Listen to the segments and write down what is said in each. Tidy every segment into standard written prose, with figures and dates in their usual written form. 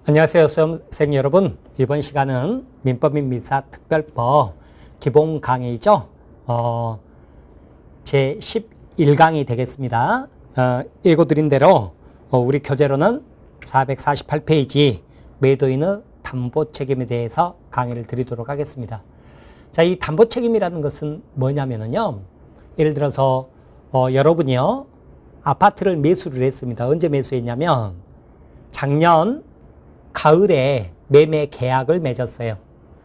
안녕하세요, 수험생 여러분. 이번 시간은 민법 및 민사 특별법 기본 강의이죠. 제 11강이 되겠습니다. 읽어드린 대로 우리 교재로는 448페이지 매도인의 담보 책임에 대해서 강의를 드리도록 하겠습니다. 자, 이 담보 책임이라는 것은 뭐냐면요. 예를 들어서 여러분이요, 아파트를 매수를 했습니다. 언제 매수했냐면 작년 가을에 매매 계약을 맺었어요.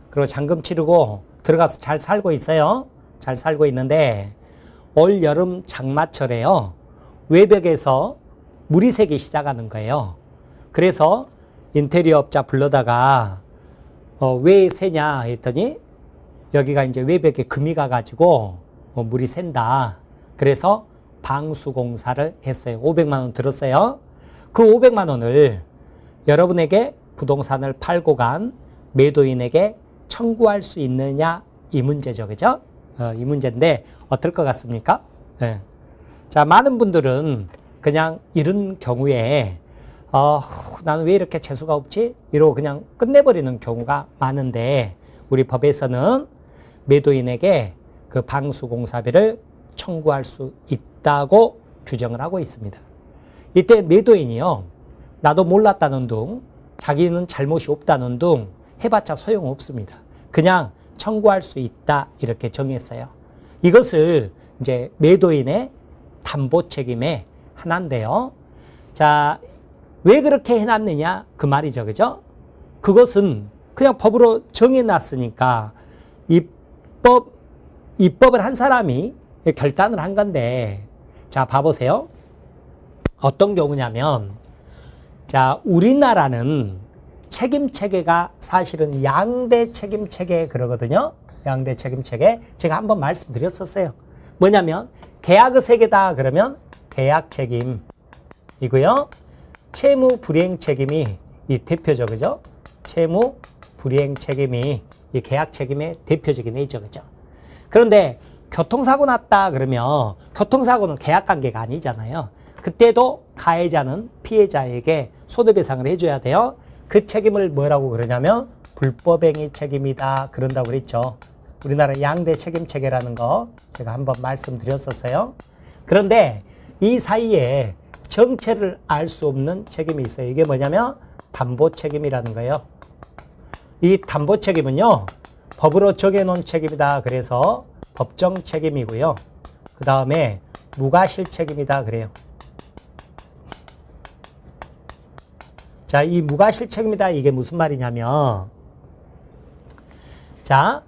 그리고 잔금 치르고 들어가서 잘 살고 있어요. 잘 살고 있는데 올 여름 장마철에요, 외벽에서 물이 새기 시작하는 거예요. 그래서 인테리어 업자 불러다가 왜 새냐 했더니 여기가 이제 외벽에 금이 가가지고 물이 샌다. 그래서 방수공사를 했어요. 500만 원 들었어요. 그 500만 원을 여러분에게 부동산을 팔고 간 매도인에게 청구할 수 있느냐, 이 문제죠. 그죠? 이 문제인데 어떨 것 같습니까? 네. 자, 많은 분들은 그냥 이런 경우에 나는 왜 이렇게 재수가 없지? 이러고 그냥 끝내버리는 경우가 많은데, 우리 법에서는 매도인에게 그 방수공사비를 청구할 수 있다고 규정을 하고 있습니다. 이때 매도인이요, 나도 몰랐다는 둥, 자기는 잘못이 없다는 둥 해봤자 소용없습니다. 그냥 청구할 수 있다, 이렇게 정했어요. 이것을 이제 매도인의 담보 책임의 하나인데요. 자, 왜 그렇게 해놨느냐, 그 말이죠. 그죠? 그것은 그냥 법으로 정해놨으니까 입법을 한 사람이 결단을 한 건데, 자, 봐보세요. 어떤 경우냐면, 자, 우리나라는 책임 체계가 사실은 양대 책임 체계 그러거든요. 양대 책임 체계. 제가 한번 말씀드렸었어요. 뭐냐면 계약의 세계다 그러면 계약 책임이고요. 채무 불이행 책임이 이 대표적이죠. 채무 불이행 책임이 이 계약 책임의 대표적인 예죠. 그죠? 그런데 교통사고 났다 그러면 교통사고는 계약 관계가 아니잖아요. 그때도 가해자는 피해자에게 손해배상을 해줘야 돼요. 그 책임을 뭐라고 그러냐면 불법행위 책임이다 그런다고 그랬죠. 우리나라 양대 책임 체계라는 거 제가 한번 말씀드렸었어요. 그런데 이 사이에 정체를 알 수 없는 책임이 있어요. 이게 뭐냐면 담보 책임이라는 거예요. 이 담보 책임은요, 법으로 정해놓은 책임이다 그래서 법정 책임이고요. 그 다음에 무과실 책임이다 그래요. 자, 이 무과실 책임이다, 이게 무슨 말이냐면, 자,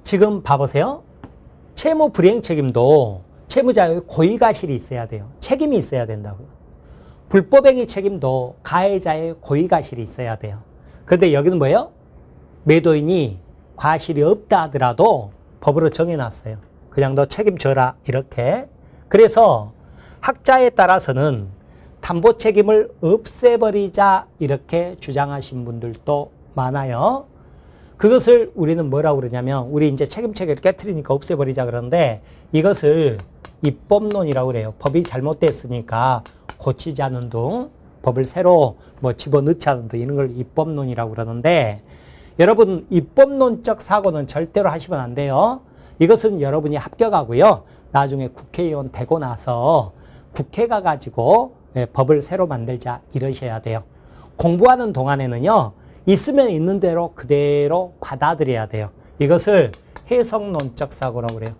지금 봐보세요. 채무 불이행 책임도 채무자의 고의과실이 있어야 돼요. 책임이 있어야 된다고요. 불법행위 책임도 가해자의 고의과실이 있어야 돼요. 그런데 여기는 뭐예요? 매도인이 과실이 없다 하더라도 법으로 정해놨어요. 그냥 너 책임져라, 이렇게. 그래서 학자에 따라서는 담보 책임을 없애버리자, 이렇게 주장하신 분들도 많아요. 그것을 우리는 뭐라고 그러냐면, 우리 이제 책임 체계를 깨트리니까 없애버리자 그러는데, 이것을 입법론이라고 그래요. 법이 잘못됐으니까 고치자는 둥, 법을 새로 뭐 집어넣자는 둥, 이런 걸 입법론이라고 그러는데, 여러분, 입법론적 사고는 절대로 하시면 안 돼요. 이것은 여러분이 합격하고요, 나중에 국회의원 되고 나서 국회가 가지고 법을 새로 만들자, 이러셔야 돼요. 공부하는 동안에는요, 있으면 있는 대로 그대로 받아들여야 돼요. 이것을 해석론적 사고라고 그래요.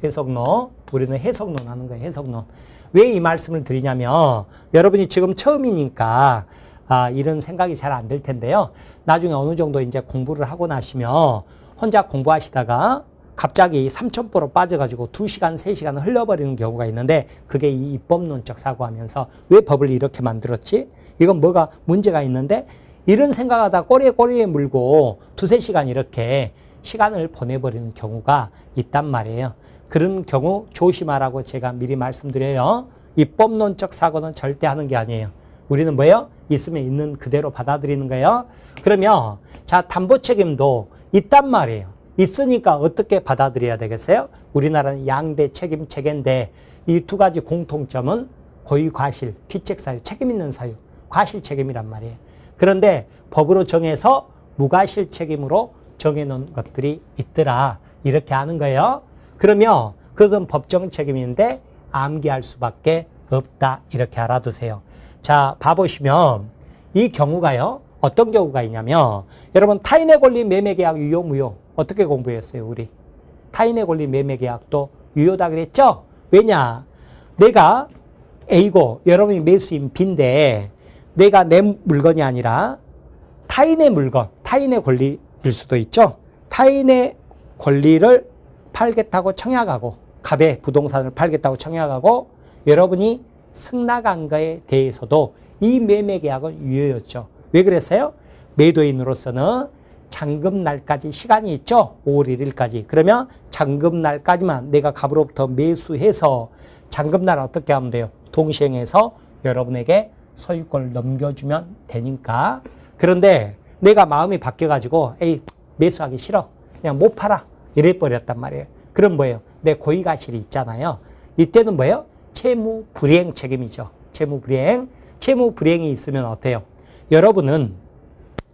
해석론. 우리는 해석론 하는 거예요. 해석론. 왜 이 말씀을 드리냐면, 여러분이 지금 처음이니까 이런 생각이 잘 안 들 텐데요. 나중에 어느 정도 이제 공부를 하고 나시면 혼자 공부하시다가 갑자기 삼천포로 빠져가지고 2시간, 3시간 흘려버리는 경우가 있는데, 그게 이 입법론적 사고하면서 왜 법을 이렇게 만들었지? 이건 뭐가 문제가 있는데? 이런 생각하다 꼬리에 물고 2-3시간 이렇게 시간을 보내버리는 경우가 있단 말이에요. 그런 경우 조심하라고 제가 미리 말씀드려요. 입법론적 사고는 절대 하는 게 아니에요. 우리는 뭐예요? 있으면 있는 그대로 받아들이는 거예요. 그러면 자, 담보 책임도 있단 말이에요. 있으니까 어떻게 받아들여야 되겠어요? 우리나라는 양대 책임 체계인데 이 두 가지 공통점은 고의 과실, 피책 사유, 책임 있는 사유, 과실 책임이란 말이에요. 그런데 법으로 정해서 무과실 책임으로 정해놓은 것들이 있더라. 이렇게 하는 거예요. 그러면 그것은 법정 책임인데 암기할 수밖에 없다. 이렇게 알아두세요. 자, 봐보시면 이 경우가요. 어떤 경우가 있냐면 여러분 타인의 권리 매매계약 유효 무효 어떻게 공부했어요? 우리 타인의 권리 매매계약도 유효다 그랬죠? 왜냐? 내가 A고 여러분이 매수인 B인데 내가 내 물건이 아니라 타인의 물건, 타인의 권리일 수도 있죠. 타인의 권리를 팔겠다고 청약하고 갑의 부동산을 팔겠다고 청약하고 여러분이 승낙한 거에 대해서도 이 매매계약은 유효였죠. 왜 그랬어요? 매도인으로서는 잔금날까지 시간이 있죠. 5월 1일까지. 그러면 잔금날까지만 내가 갑으로부터 매수해서 잔금날 어떻게 하면 돼요? 동시행해서 여러분에게 소유권을 넘겨주면 되니까. 그런데 내가 마음이 바뀌어가지고 에이 매수하기 싫어. 그냥 못 팔아. 이래버렸단 말이에요. 그럼 뭐예요? 내 고의가실이 있잖아요. 이때는 뭐예요? 채무불이행 책임이죠. 채무불이행. 채무불이행이 있으면 어때요? 여러분은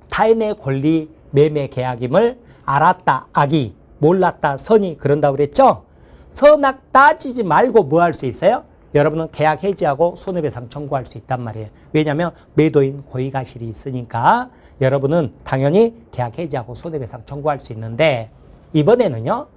타인의 권리 매매 계약임을 알았다, 악이, 몰랐다, 선이 그런다고 그랬죠? 선악 따지지 말고 뭐 할 수 있어요? 여러분은 계약 해지하고 손해배상 청구할 수 있단 말이에요. 왜냐하면 매도인 고의가실이 있으니까 여러분은 당연히 계약 해지하고 손해배상 청구할 수 있는데 이번에는요.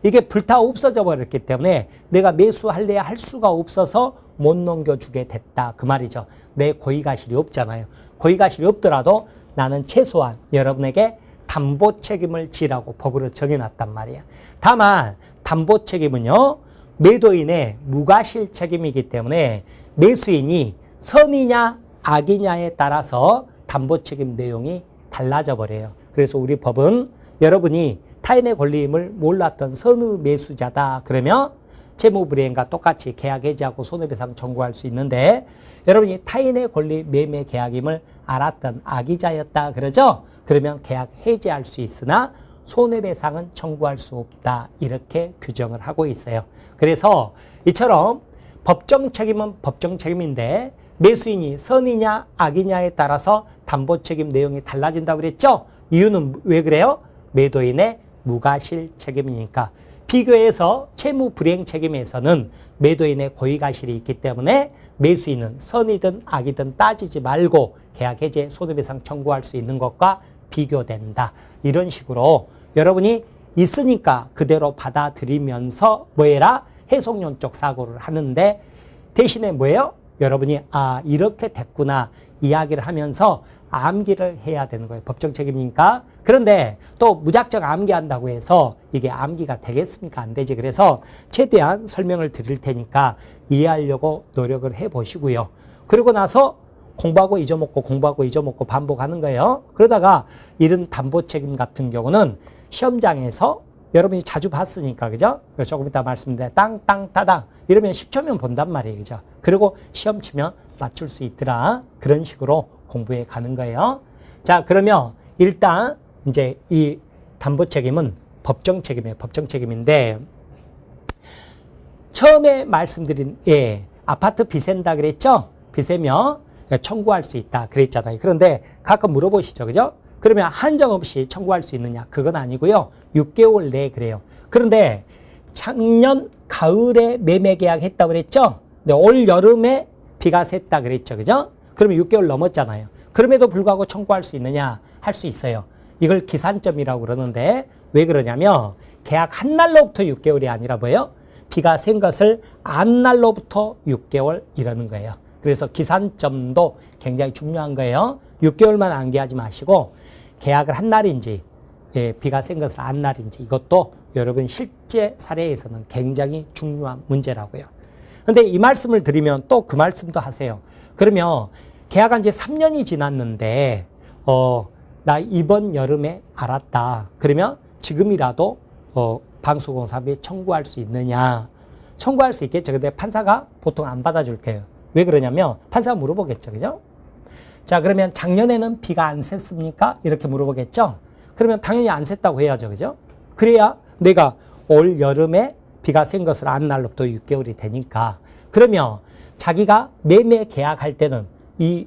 이게 불타 없어져 버렸기 때문에 내가 매수할래야 할 수가 없어서 못 넘겨주게 됐다. 그 말이죠. 내 고의가실이 없잖아요. 고의가실이 없더라도 나는 최소한 여러분에게 담보 책임을 지라고 법으로 정해놨단 말이에요. 다만 담보 책임은요. 매도인의 무과실 책임이기 때문에 매수인이 선이냐 악이냐에 따라서 담보 책임 내용이 달라져 버려요. 그래서 우리 법은 여러분이 타인의 권리임을 몰랐던 선의 매수자다. 그러면 채무불이행과 똑같이 계약 해지하고 손해배상 청구할 수 있는데 여러분이 타인의 권리 매매 계약임을 알았던 악의자였다. 그러죠? 그러면 계약 해지할 수 있으나 손해배상은 청구할 수 없다. 이렇게 규정을 하고 있어요. 그래서 이처럼 법정 책임은 법정 책임인데 매수인이 선이냐 악이냐에 따라서 담보 책임 내용이 달라진다고 그랬죠? 이유는 왜 그래요? 매도인의 무과실 책임이니까. 비교해서 채무불이행 책임에서는 매도인의 고의가실이 있기 때문에 매수인은 선이든 악이든 따지지 말고 계약 해제 손해배상 청구할 수 있는 것과 비교된다. 이런 식으로 여러분이 있으니까 그대로 받아들이면서 뭐해라? 해석론적 사고를 하는데 대신에 뭐예요? 여러분이 이렇게 됐구나 이야기를 하면서 암기를 해야 되는 거예요. 법정 책임이니까. 그런데 또 무작정 암기한다고 해서 이게 암기가 되겠습니까? 안 되지. 그래서 최대한 설명을 드릴 테니까 이해하려고 노력을 해보시고요. 그리고 나서 공부하고 잊어먹고 공부하고 잊어먹고 반복하는 거예요. 그러다가 이런 담보 책임 같은 경우는 시험장에서 여러분이 자주 봤으니까, 그죠? 조금 이따 말씀드릴 땅땅따당 이러면 10초면 본단 말이에요. 그죠? 그리고 시험 치면 맞출 수 있더라. 그런 식으로 공부해 가는 거예요. 자, 그러면 일단 이제 이 담보 책임은 법정 책임이에요. 법정 책임인데 처음에 말씀드린 아파트 비센다 그랬죠? 비세면 청구할 수 있다 그랬잖아요. 그런데 가끔 물어보시죠. 그죠? 그러면 한정 없이 청구할 수 있느냐? 그건 아니고요. 6개월 내에 그래요. 그런데 작년 가을에 매매 계약했다고 그랬죠? 근데 올 여름에 비가 샜다 그랬죠. 그죠? 그러면 6개월 넘었잖아요. 그럼에도 불구하고 청구할 수 있느냐? 할 수 있어요. 이걸 기산점이라고 그러는데 왜 그러냐면 계약 한 날로부터 6개월이 아니라 뭐예요? 비가 샌 것을 안 날로부터 6개월 이러는 거예요. 그래서 기산점도 굉장히 중요한 거예요. 6개월만 암기하지 마시고 계약을 한 날인지 비가 샌 것을 안 날인지 이것도 여러분 실제 사례에서는 굉장히 중요한 문제라고요. 그런데 이 말씀을 드리면 또 그 말씀도 하세요. 그러면 계약한 지 3년이 지났는데 나 이번 여름에 알았다. 그러면 지금이라도 방수공사비에 청구할 수 있느냐. 청구할 수 있겠죠. 근데 판사가 보통 안 받아줄 거예요. 왜 그러냐면 판사가 물어보겠죠. 그죠? 자, 그러면 작년에는 비가 안 샜습니까? 이렇게 물어보겠죠. 그러면 당연히 안 샜다고 해야죠. 그죠? 그래야 내가 올 여름에 비가 샌 것을 안 날로부터 6개월이 되니까. 그러면 자기가 매매 계약할 때는 이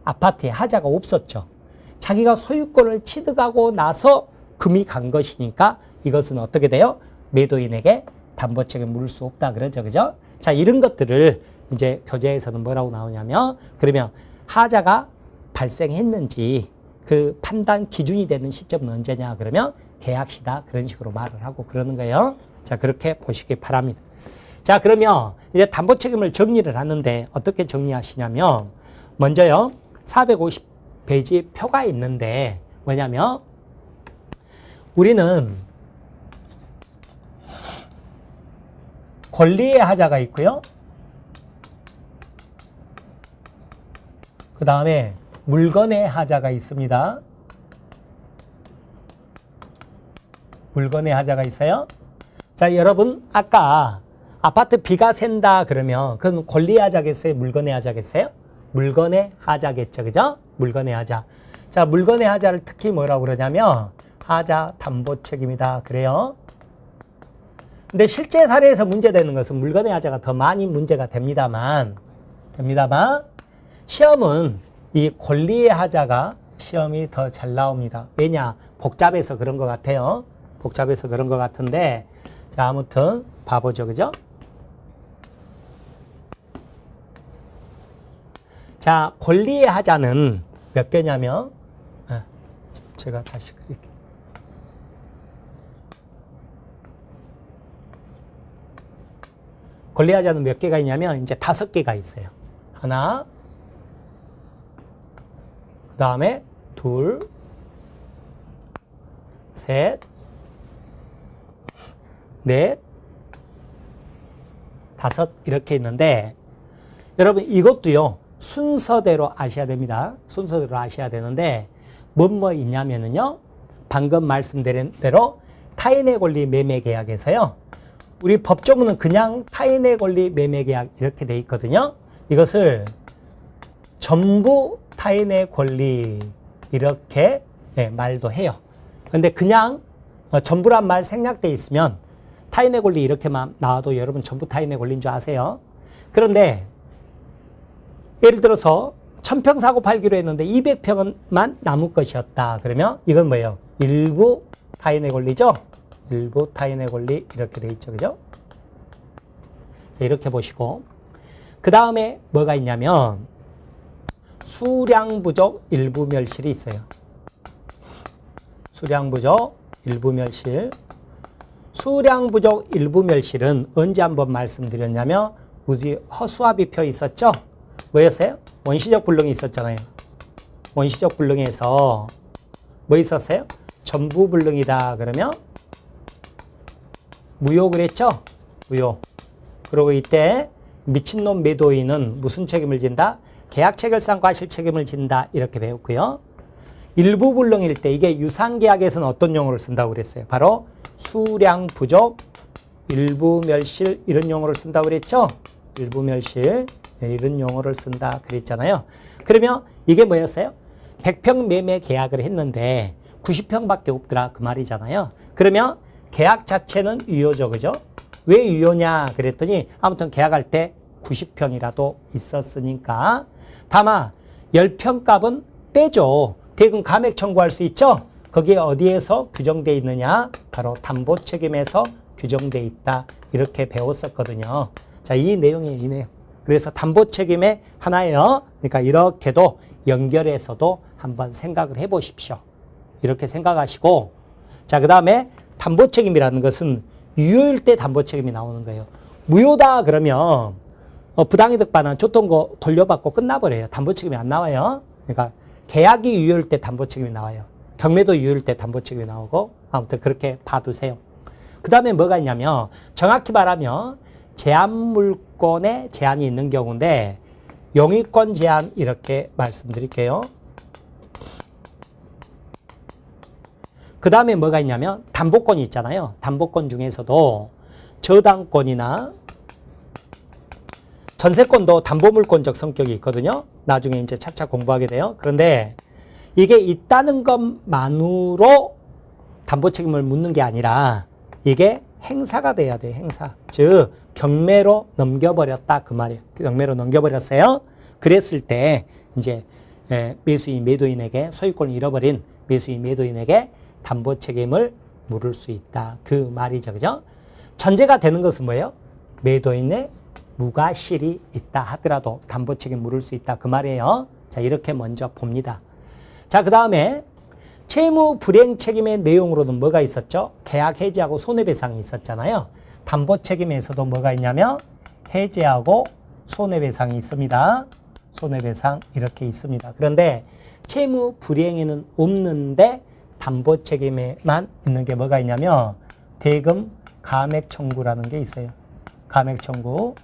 아파트에 하자가 없었죠. 자기가 소유권을 취득하고 나서 금이 간 것이니까 이것은 어떻게 돼요? 매도인에게 담보 책임을 물을 수 없다 그러죠. 그죠? 자, 이런 것들을 이제 교재에서는 뭐라고 나오냐면, 그러면 하자가 발생했는지 그 판단 기준이 되는 시점은 언제냐? 그러면 계약시다. 그런 식으로 말을 하고 그러는 거예요. 자, 그렇게 보시기 바랍니다. 자, 그러면 이제 담보 책임을 정리를 하는데 어떻게 정리하시냐면, 먼저요, 450페이지 표가 있는데 뭐냐면, 우리는 권리의 하자가 있고요. 그 다음에 물건의 하자가 있습니다. 물건의 하자가 있어요. 자, 여러분 아까 아파트 비가 샌다 그러면 그건 권리의 하자겠어요? 물건의 하자겠어요? 물건의 하자겠죠. 그죠? 물건의 하자. 자, 물건의 하자를 특히 뭐라고 그러냐면 하자 담보 책임이다. 그래요. 근데 실제 사례에서 문제되는 것은 물건의 하자가 더 많이 문제가 됩니다만 시험은 이 권리의 하자가 시험이 더 잘 나옵니다. 왜냐? 복잡해서 그런 것 같아요. 복잡해서 그런 것 같은데, 자, 아무튼 봐보죠. 그죠? 자, 권리의 하자는 몇 개냐면, 제가 다시 그릴게요. 권리의 하자는 몇 개가 있냐면 이제 5개가 있어요. 하나, 그 다음에 둘, 셋, 넷, 다섯 이렇게 있는데, 여러분 이것도요 순서대로 아셔야 됩니다. 순서대로 아셔야 되는데 뭐 있냐면은요, 방금 말씀드린 대로 타인의 권리 매매 계약에서요, 우리 법조문은 그냥 타인의 권리 매매 계약 이렇게 돼 있거든요. 이것을 전부 타인의 권리 이렇게 말도 해요. 근데 그냥 전부란 말 생략돼 있으면 타인의 권리 이렇게만 나와도 여러분 전부 타인의 권리인 줄 아세요? 그런데 예를 들어서 1000평 사고 팔기로 했는데 200평만 남을 것이었다. 그러면 이건 뭐예요? 일부 타인의 권리죠? 일부 타인의 권리 이렇게 돼 있죠. 그죠? 이렇게 보시고, 그 다음에 뭐가 있냐면 수량 부족 일부 멸실이 있어요. 수량 부족 일부 멸실. 수량 부족 일부 멸실은 언제 한번 말씀드렸냐면 우리 허수아비표 있었죠? 뭐였어요? 원시적 불능이 있었잖아요. 원시적 불능에서 뭐 있었어요? 전부 불능이다 그러면 무효 그랬죠? 무효. 그리고 이때 미친놈 매도인은 무슨 책임을 진다? 계약 체결상 과실 책임을 진다 이렇게 배웠고요. 일부 불능일 때 이게 유상계약에서는 어떤 용어를 쓴다고 그랬어요? 바로 수량 부족, 일부 멸실 이런 용어를 쓴다고 그랬죠? 일부 멸실 이런 용어를 쓴다 그랬잖아요. 그러면 이게 뭐였어요? 100평 매매 계약을 했는데 90평밖에 없더라 그 말이잖아요. 그러면 계약 자체는 유효죠. 그죠? 왜 유효냐 그랬더니 아무튼 계약할 때 90평이라도 있었으니까. 다만 10평 값은 빼죠. 대금 감액 청구할 수 있죠. 거기에 어디에서 규정되어 있느냐? 바로 담보 책임에서 규정되어 있다. 이렇게 배웠었거든요. 자, 이 내용이에요. 이 내용. 그래서 담보 책임의 하나예요. 그러니까 이렇게도 연결해서도 한번 생각을 해보십시오. 이렇게 생각하시고, 자, 그 다음에 담보 책임이라는 것은 유효일 때 담보 책임이 나오는 거예요. 무효다 그러면 부당이득 반환 조통거 돌려받고 끝나버려요. 담보 책임이 안 나와요. 그러니까 계약이 유효일 때 담보 책임이 나와요. 경매도 유효일 때 담보 책임이 나오고, 아무튼 그렇게 봐두세요. 그 다음에 뭐가 있냐면 정확히 말하면 제한물권에 제한이 있는 경우인데 영위권 제한 이렇게 말씀드릴게요. 그 다음에 뭐가 있냐면 담보권이 있잖아요. 담보권 중에서도 저당권이나 전세권도 담보물권적 성격이 있거든요. 나중에 이제 차차 공부하게 돼요. 그런데 이게 있다는 것만으로 담보 책임을 묻는 게 아니라 이게 행사가 돼야 돼요. 행사. 즉 경매로 넘겨버렸다 그 말이에요. 경매로 넘겨버렸어요. 그랬을 때 이제 매수인, 매도인에게 소유권을 잃어버린 매수인, 매도인에게 담보 책임을 물을 수 있다. 그 말이죠. 그죠? 전제가 되는 것은 뭐예요? 매도인의 무과실이 있다 하더라도 담보 책임 물을 수 있다. 그 말이에요. 자, 이렇게 먼저 봅니다. 자, 그 다음에 채무 불이행 책임의 내용으로는 뭐가 있었죠? 계약 해지하고 손해배상이 있었잖아요. 담보 책임에서도 뭐가 있냐면 해지하고 손해배상이 있습니다. 손해배상 이렇게 있습니다. 그런데 채무 불이행에는 없는데 담보 책임에만 있는 게 뭐가 있냐면 대금 감액 청구라는 게 있어요. 감액 청구.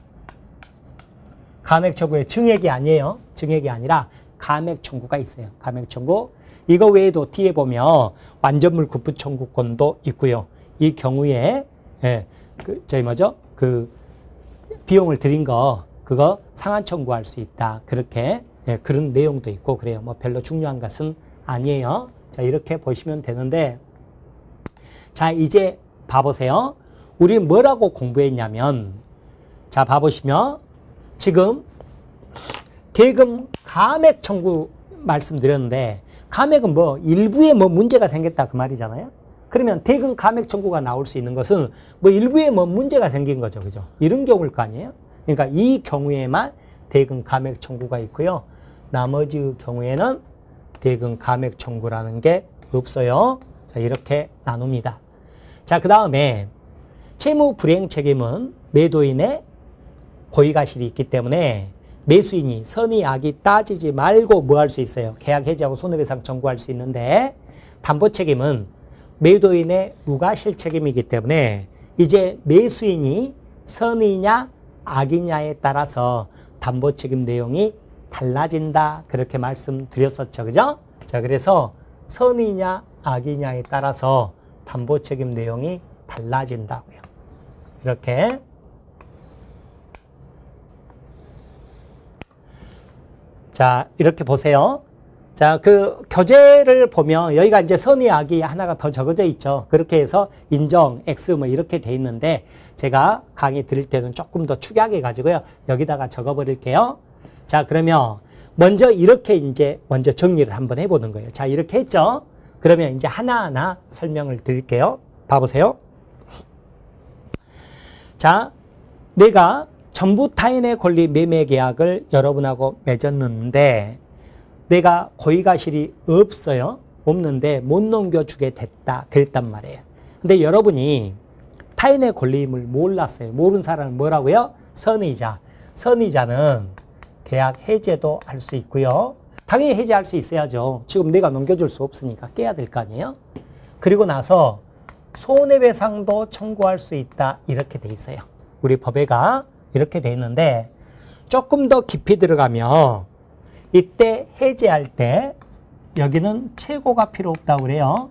감액 청구의 증액이 아니에요. 증액이 아니라 감액 청구가 있어요. 감액 청구. 이거 외에도 뒤에 보면 완전물 구부 청구권도 있고요. 이 경우에 비용을 들인 거 그거 상환 청구할 수 있다. 그렇게 그런 내용도 있고 그래요. 뭐 별로 중요한 것은 아니에요. 자, 이렇게 보시면 되는데 자, 이제 봐보세요. 우리 뭐라고 공부했냐면 자, 봐보시면 지금 대금 감액 청구 말씀드렸는데 감액은 뭐 일부에 뭐 문제가 생겼다 그 말이잖아요. 그러면 대금 감액 청구가 나올 수 있는 것은 뭐 일부에 뭐 문제가 생긴 거죠. 그죠? 이런 경우일 거 아니에요? 그러니까 이 경우에만 대금 감액 청구가 있고요. 나머지 경우에는 대금 감액 청구라는 게 없어요. 자, 이렇게 나눕니다. 자, 그 다음에 채무 불이행 책임은 매도인의 고의가실이 있기 때문에 매수인이 선의 악의 따지지 말고 뭐 할 수 있어요? 계약 해지하고 손해배상 청구할 수 있는데 담보 책임은 매도인의 무과실 책임이기 때문에 이제 매수인이 선의냐 악이냐에 따라서 담보 책임 내용이 달라진다. 그렇게 말씀드렸었죠. 그죠? 자, 그래서 선의냐 악이냐에 따라서 담보 책임 내용이 달라진다고요. 이렇게. 자, 이렇게 보세요. 자, 그 교재를 보면 여기가 이제 선의 악이 하나가 더 적어져 있죠. 그렇게 해서 인정, X 뭐 이렇게 돼 있는데 제가 강의 드릴 때는 조금 더 축약해 가지고요. 여기다가 적어 버릴게요. 자, 그러면 먼저 이렇게 이제 먼저 정리를 한번 해 보는 거예요. 자, 이렇게 했죠. 그러면 이제 하나하나 설명을 드릴게요. 봐 보세요. 자, 내가 전부 타인의 권리 매매 계약을 여러분하고 맺었는데 내가 고의가실이 없어요. 없는데 못 넘겨주게 됐다. 그랬단 말이에요. 근데 여러분이 타인의 권리임을 몰랐어요. 모르는 사람은 뭐라고요? 선의자. 선의자는 계약 해제도 할 수 있고요. 당연히 해제할 수 있어야죠. 지금 내가 넘겨줄 수 없으니까 깨야 될 거 아니에요? 그리고 나서 손해배상도 청구할 수 있다. 이렇게 돼 있어요. 우리 법에가 이렇게 돼 있는데 조금 더 깊이 들어가면 이때 해제할 때 여기는 최고가 필요 없다고 그래요.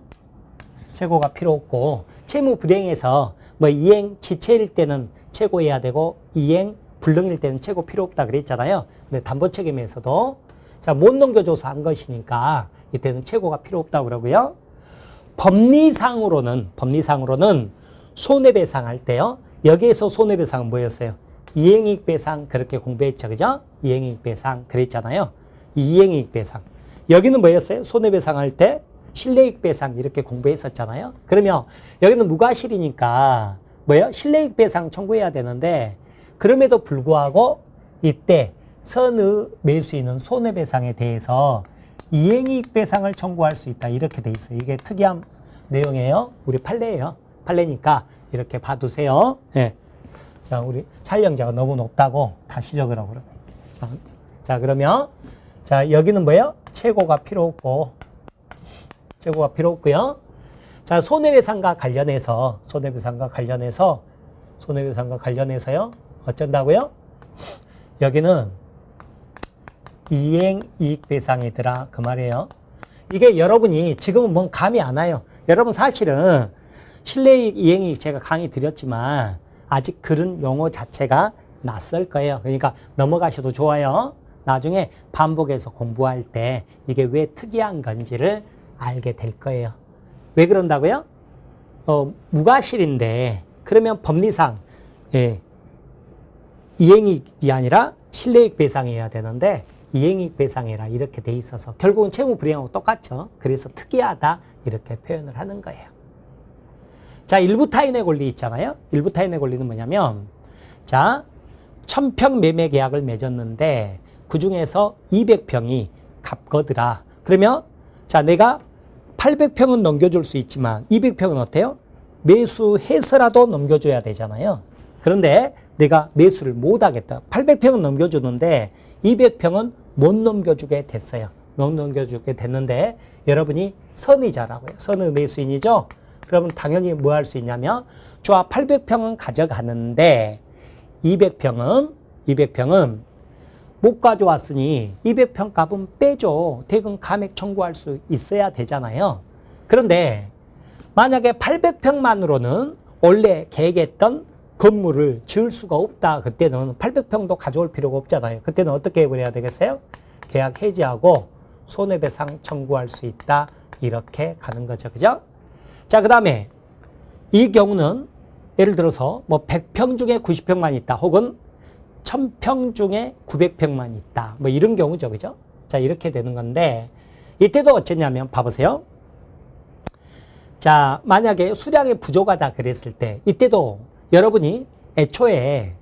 최고가 필요 없고 채무 불이행에서 뭐 이행 지체일 때는 최고해야 되고 이행 불능일 때는 최고 필요 없다 그랬잖아요. 근데 담보 책임에서도 자, 못 넘겨줘서 한 것이니까 이때는 최고가 필요 없다고 그러고요. 법리상으로는 손해배상 할 때요. 여기에서 손해배상은 뭐였어요? 이행이익 배상 그렇게 공부했죠. 그죠? 이행이익 배상 그랬잖아요. 이행이익 배상. 여기는 뭐였어요? 손해배상 할 때 실내이익 배상 이렇게 공부했었잖아요. 그러면 여기는 무과실이니까 뭐예요? 실내이익 배상 청구해야 되는데 그럼에도 불구하고 이때 선의 매수인은 손해배상에 대해서 이행이익 배상을 청구할 수 있다. 이렇게 돼 있어요. 이게 특이한 내용이에요. 우리 판례예요. 판례니까 이렇게 봐두세요. 네. 자, 우리 촬영자가 너무 높다고 다시 적으라고 그러네. 자, 그러면 자, 여기는 뭐예요? 최고가 필요 없고 최고가 필요 없고요. 자, 손해배상과 관련해서요. 어쩐다고요? 여기는 이행이익배상이더라. 그 말이에요. 이게 여러분이 지금은 뭔 감이 안 와요. 여러분 사실은 실내이익, 이행이익 제가 강의 드렸지만 아직 그런 용어 자체가 낯설 거예요. 그러니까 넘어가셔도 좋아요. 나중에 반복해서 공부할 때 이게 왜 특이한 건지를 알게 될 거예요. 왜 그런다고요? 무과실인데 그러면 법리상 이행이익이 아니라 실내이익 배상해야 되는데 이행이익 배상해라 이렇게 돼 있어서 결국은 채무 불이행하고 똑같죠. 그래서 특이하다 이렇게 표현을 하는 거예요. 자, 일부 타인의 권리 있잖아요. 일부 타인의 권리는 뭐냐면 자, 1000평 매매 계약을 맺었는데 그 중에서 200평이 갑거더라. 그러면 자, 내가 800평은 넘겨줄 수 있지만 200평은 어때요? 매수해서라도 넘겨줘야 되잖아요. 그런데 내가 매수를 못하겠다. 800평은 넘겨주는데 200평은 못 넘겨주게 됐어요. 못 넘겨주게 됐는데 여러분이 선의자라고요. 선의 매수인이죠. 그러면 당연히 뭐 할 수 있냐면 좋아 800평은 가져가는데 200평은 못 가져왔으니 200평 값은 빼줘. 대금 감액 청구할 수 있어야 되잖아요. 그런데 만약에 800평만으로는 원래 계획했던 건물을 지을 수가 없다. 그때는 800평도 가져올 필요가 없잖아요. 그때는 어떻게 해버려야 되겠어요? 계약 해지하고 손해배상 청구할 수 있다. 이렇게 가는 거죠. 그죠? 자, 그 다음에 이 경우는 예를 들어서 뭐 100평 중에 90평만 있다. 혹은 1000평 중에 900평만 있다. 뭐 이런 경우죠. 그죠? 자, 이렇게 되는 건데 이때도 어쩌냐면 봐보세요. 자, 만약에 수량이 부족하다 그랬을 때 이때도 여러분이 애초에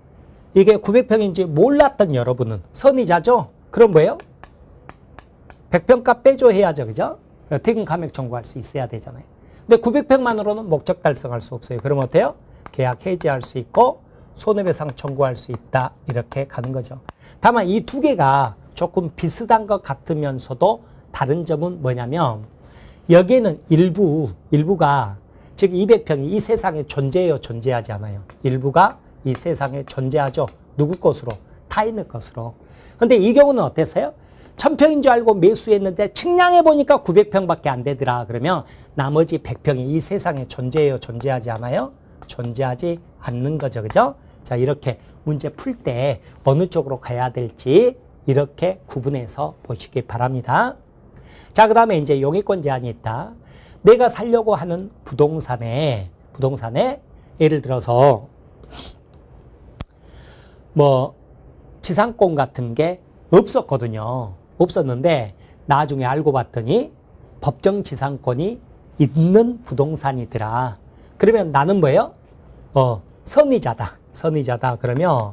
이게 900평인지 몰랐던 여러분은 선의자죠? 그럼 뭐예요? 100평값 빼줘 해야죠. 그죠? 대금 감액 청구할 수 있어야 되잖아요. 근데 900평만으로는 목적 달성할 수 없어요. 그럼 어때요? 계약 해지할 수 있고 손해배상 청구할 수 있다. 이렇게 가는 거죠. 다만 이 두 개가 조금 비슷한 것 같으면서도 다른 점은 뭐냐면 여기에는 일부가 즉 200평이 이 세상에 존재해요? 존재하지 않아요? 일부가 이 세상에 존재하죠. 누구 것으로? 타인의 것으로. 근데 이 경우는 어땠어요? 1000평인 줄 알고 매수했는데 측량해 보니까 900평밖에 안 되더라. 그러면 나머지 100평이 이 세상에 존재해요? 존재하지 않아요? 존재하지 않는 거죠. 그죠? 자, 이렇게 문제 풀 때 어느 쪽으로 가야 될지 이렇게 구분해서 보시기 바랍니다. 자, 그 다음에 이제 용의권 제한이 있다. 내가 살려고 하는 부동산에 예를 들어서 뭐 지상권 같은 게 없었거든요. 없었는데 나중에 알고 봤더니 법정 지상권이 있는 부동산이더라. 그러면 나는 뭐예요? 선의자다. 그러면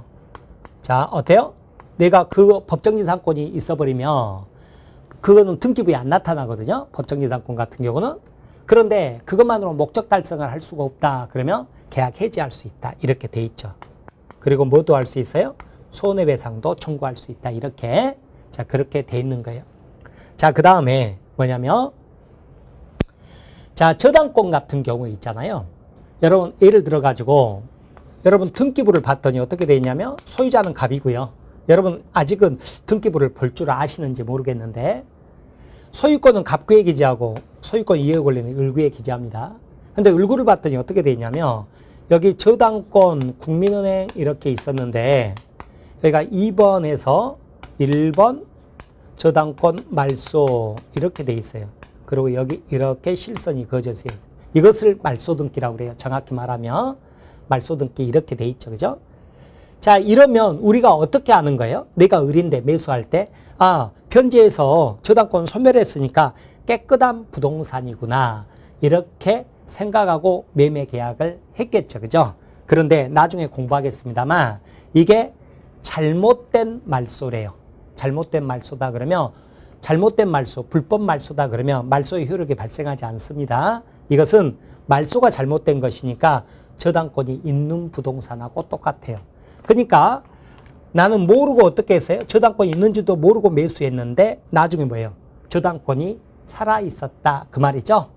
자, 어때요? 내가 그 법정 지상권이 있어버리면 그거는 등기부에 안 나타나거든요. 법정 지상권 같은 경우는. 그런데 그것만으로 목적 달성을 할 수가 없다. 그러면 계약 해지할 수 있다. 이렇게 돼 있죠. 그리고 뭐도 할 수 있어요? 손해배상도 청구할 수 있다. 이렇게. 자, 그렇게 돼 있는 거예요. 자, 그 다음에 뭐냐면 자, 저당권 같은 경우 있잖아요. 여러분 예를 들어 가지고 여러분 등기부를 봤더니 어떻게 돼 있냐면 소유자는 갑이고요. 여러분 아직은 등기부를 볼 줄 아시는지 모르겠는데 소유권은 갑구에 기재하고 소유권 이해 권리는 을구에 기재합니다. 근데 을구를 봤더니 어떻게 돼 있냐면 여기 저당권 국민은행 이렇게 있었는데 여기가 2번에서 1번 저당권 말소 이렇게 돼 있어요. 그리고 여기 이렇게 실선이 그어져 있어요. 이것을 말소등기라고 그래요. 정확히 말하면 말소등기 이렇게 돼 있죠. 그죠? 자, 이러면 우리가 어떻게 아는 거예요? 내가 을인데 매수할 때 변제해서 저당권 소멸했으니까 깨끗한 부동산이구나 이렇게 생각하고 매매 계약을 했겠죠. 그죠? 그런데 나중에 공부하겠습니다만 이게 잘못된 말소래요. 잘못된 말소다 그러면 잘못된 말소, 불법 말소다 그러면 말소의 효력이 발생하지 않습니다. 이것은 말소가 잘못된 것이니까 저당권이 있는 부동산하고 똑같아요. 그러니까 나는 모르고 어떻게 했어요? 저당권이 있는지도 모르고 매수했는데 나중에 뭐예요? 저당권이 살아있었다. 그 말이죠.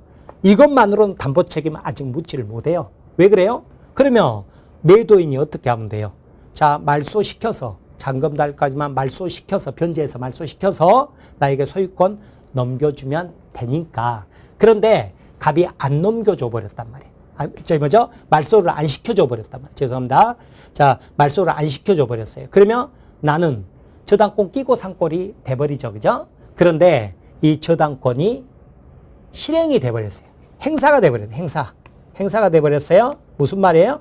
이것만으로는 담보 책임을 아직 묻지를 못해요. 왜 그래요? 그러면 매도인이 어떻게 하면 돼요? 자, 말소시켜서 잔금 달까지만 말소시켜서 변제해서 말소시켜서 나에게 소유권 넘겨주면 되니까. 그런데 갑이 안 넘겨줘 버렸단 말이에요. 저기 뭐죠? 말소를 안 시켜줘 버렸단 말이에요. 죄송합니다. 자, 말소를 안 시켜줘 버렸어요. 그러면 나는 저당권 끼고 산꼴이 돼버리죠. 그죠? 그런데 이 저당권이 실행이 돼버렸어요. 행사가 돼버렸어요. 행사가 돼버렸어요. 무슨 말이에요?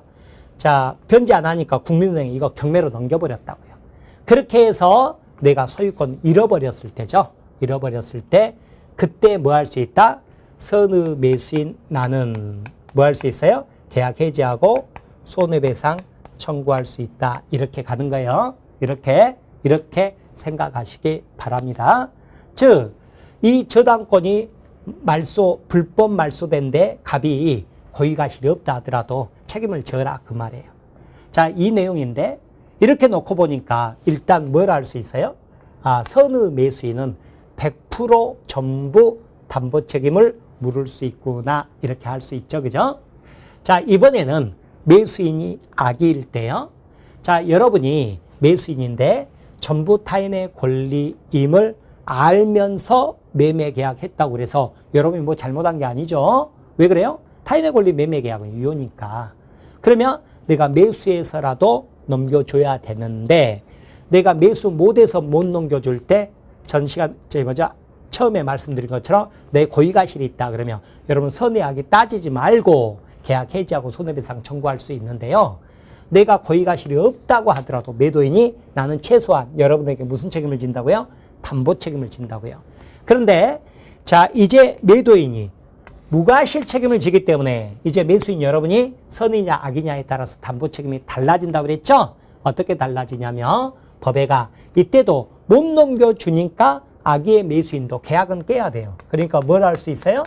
자, 변제 안 하니까 국민은행이 이거 경매로 넘겨버렸다고요. 그렇게 해서 내가 소유권 잃어버렸을 때죠. 잃어버렸을 때 그때 뭐 할 수 있다? 선의 매수인 나는 뭐 할 수 있어요? 계약 해지하고 손해배상 청구할 수 있다. 이렇게 가는 거예요. 이렇게 생각하시기 바랍니다. 즉, 이 저당권이 불법 말소된데 갑이 고의가실이 없다 하더라도 책임을 져라 그 말이에요. 자, 이 내용인데 이렇게 놓고 보니까 일단 뭘 알 수 있어요? 선의 매수인은 100% 전부 담보 책임을 물을 수 있구나 이렇게 할 수 있죠. 그죠? 자, 이번에는 매수인이 악의일 때요. 자, 여러분이 매수인인데 전부 타인의 권리임을 알면서 매매 계약했다고 그래서 여러분이 뭐 잘못한 게 아니죠. 왜 그래요? 타인의 권리 매매 계약은 유효니까. 그러면 내가 매수해서라도 넘겨줘야 되는데 내가 매수 못해서 못 넘겨줄 때 전 시간 처음에 말씀드린 것처럼 내 고의가실이 있다 그러면 여러분 선의악이 따지지 말고 계약 해지하고 손해배상 청구할 수 있는데요. 내가 고의가실이 없다고 하더라도 매도인이 나는 최소한 여러분에게 무슨 책임을 진다고요? 담보 책임을 진다고요. 그런데 자, 이제 매도인이 무과실 책임을 지기 때문에 이제 매수인 여러분이 선이냐 악이냐에 따라서 담보 책임이 달라진다고 그랬죠? 어떻게 달라지냐면 법에가 이때도 못 넘겨주니까 악의의 매수인도 계약은 깨야 돼요. 그러니까 뭘 할 수 있어요?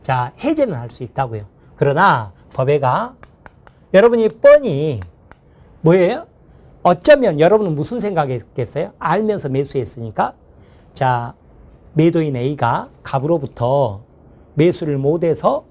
자, 해제는 할 수 있다고요. 그러나 법에가 여러분이 뻔히 뭐예요? 어쩌면 여러분은 무슨 생각했겠어요? 알면서 매수했으니까 자, 매도인 A가 갑으로부터 매수를 못해서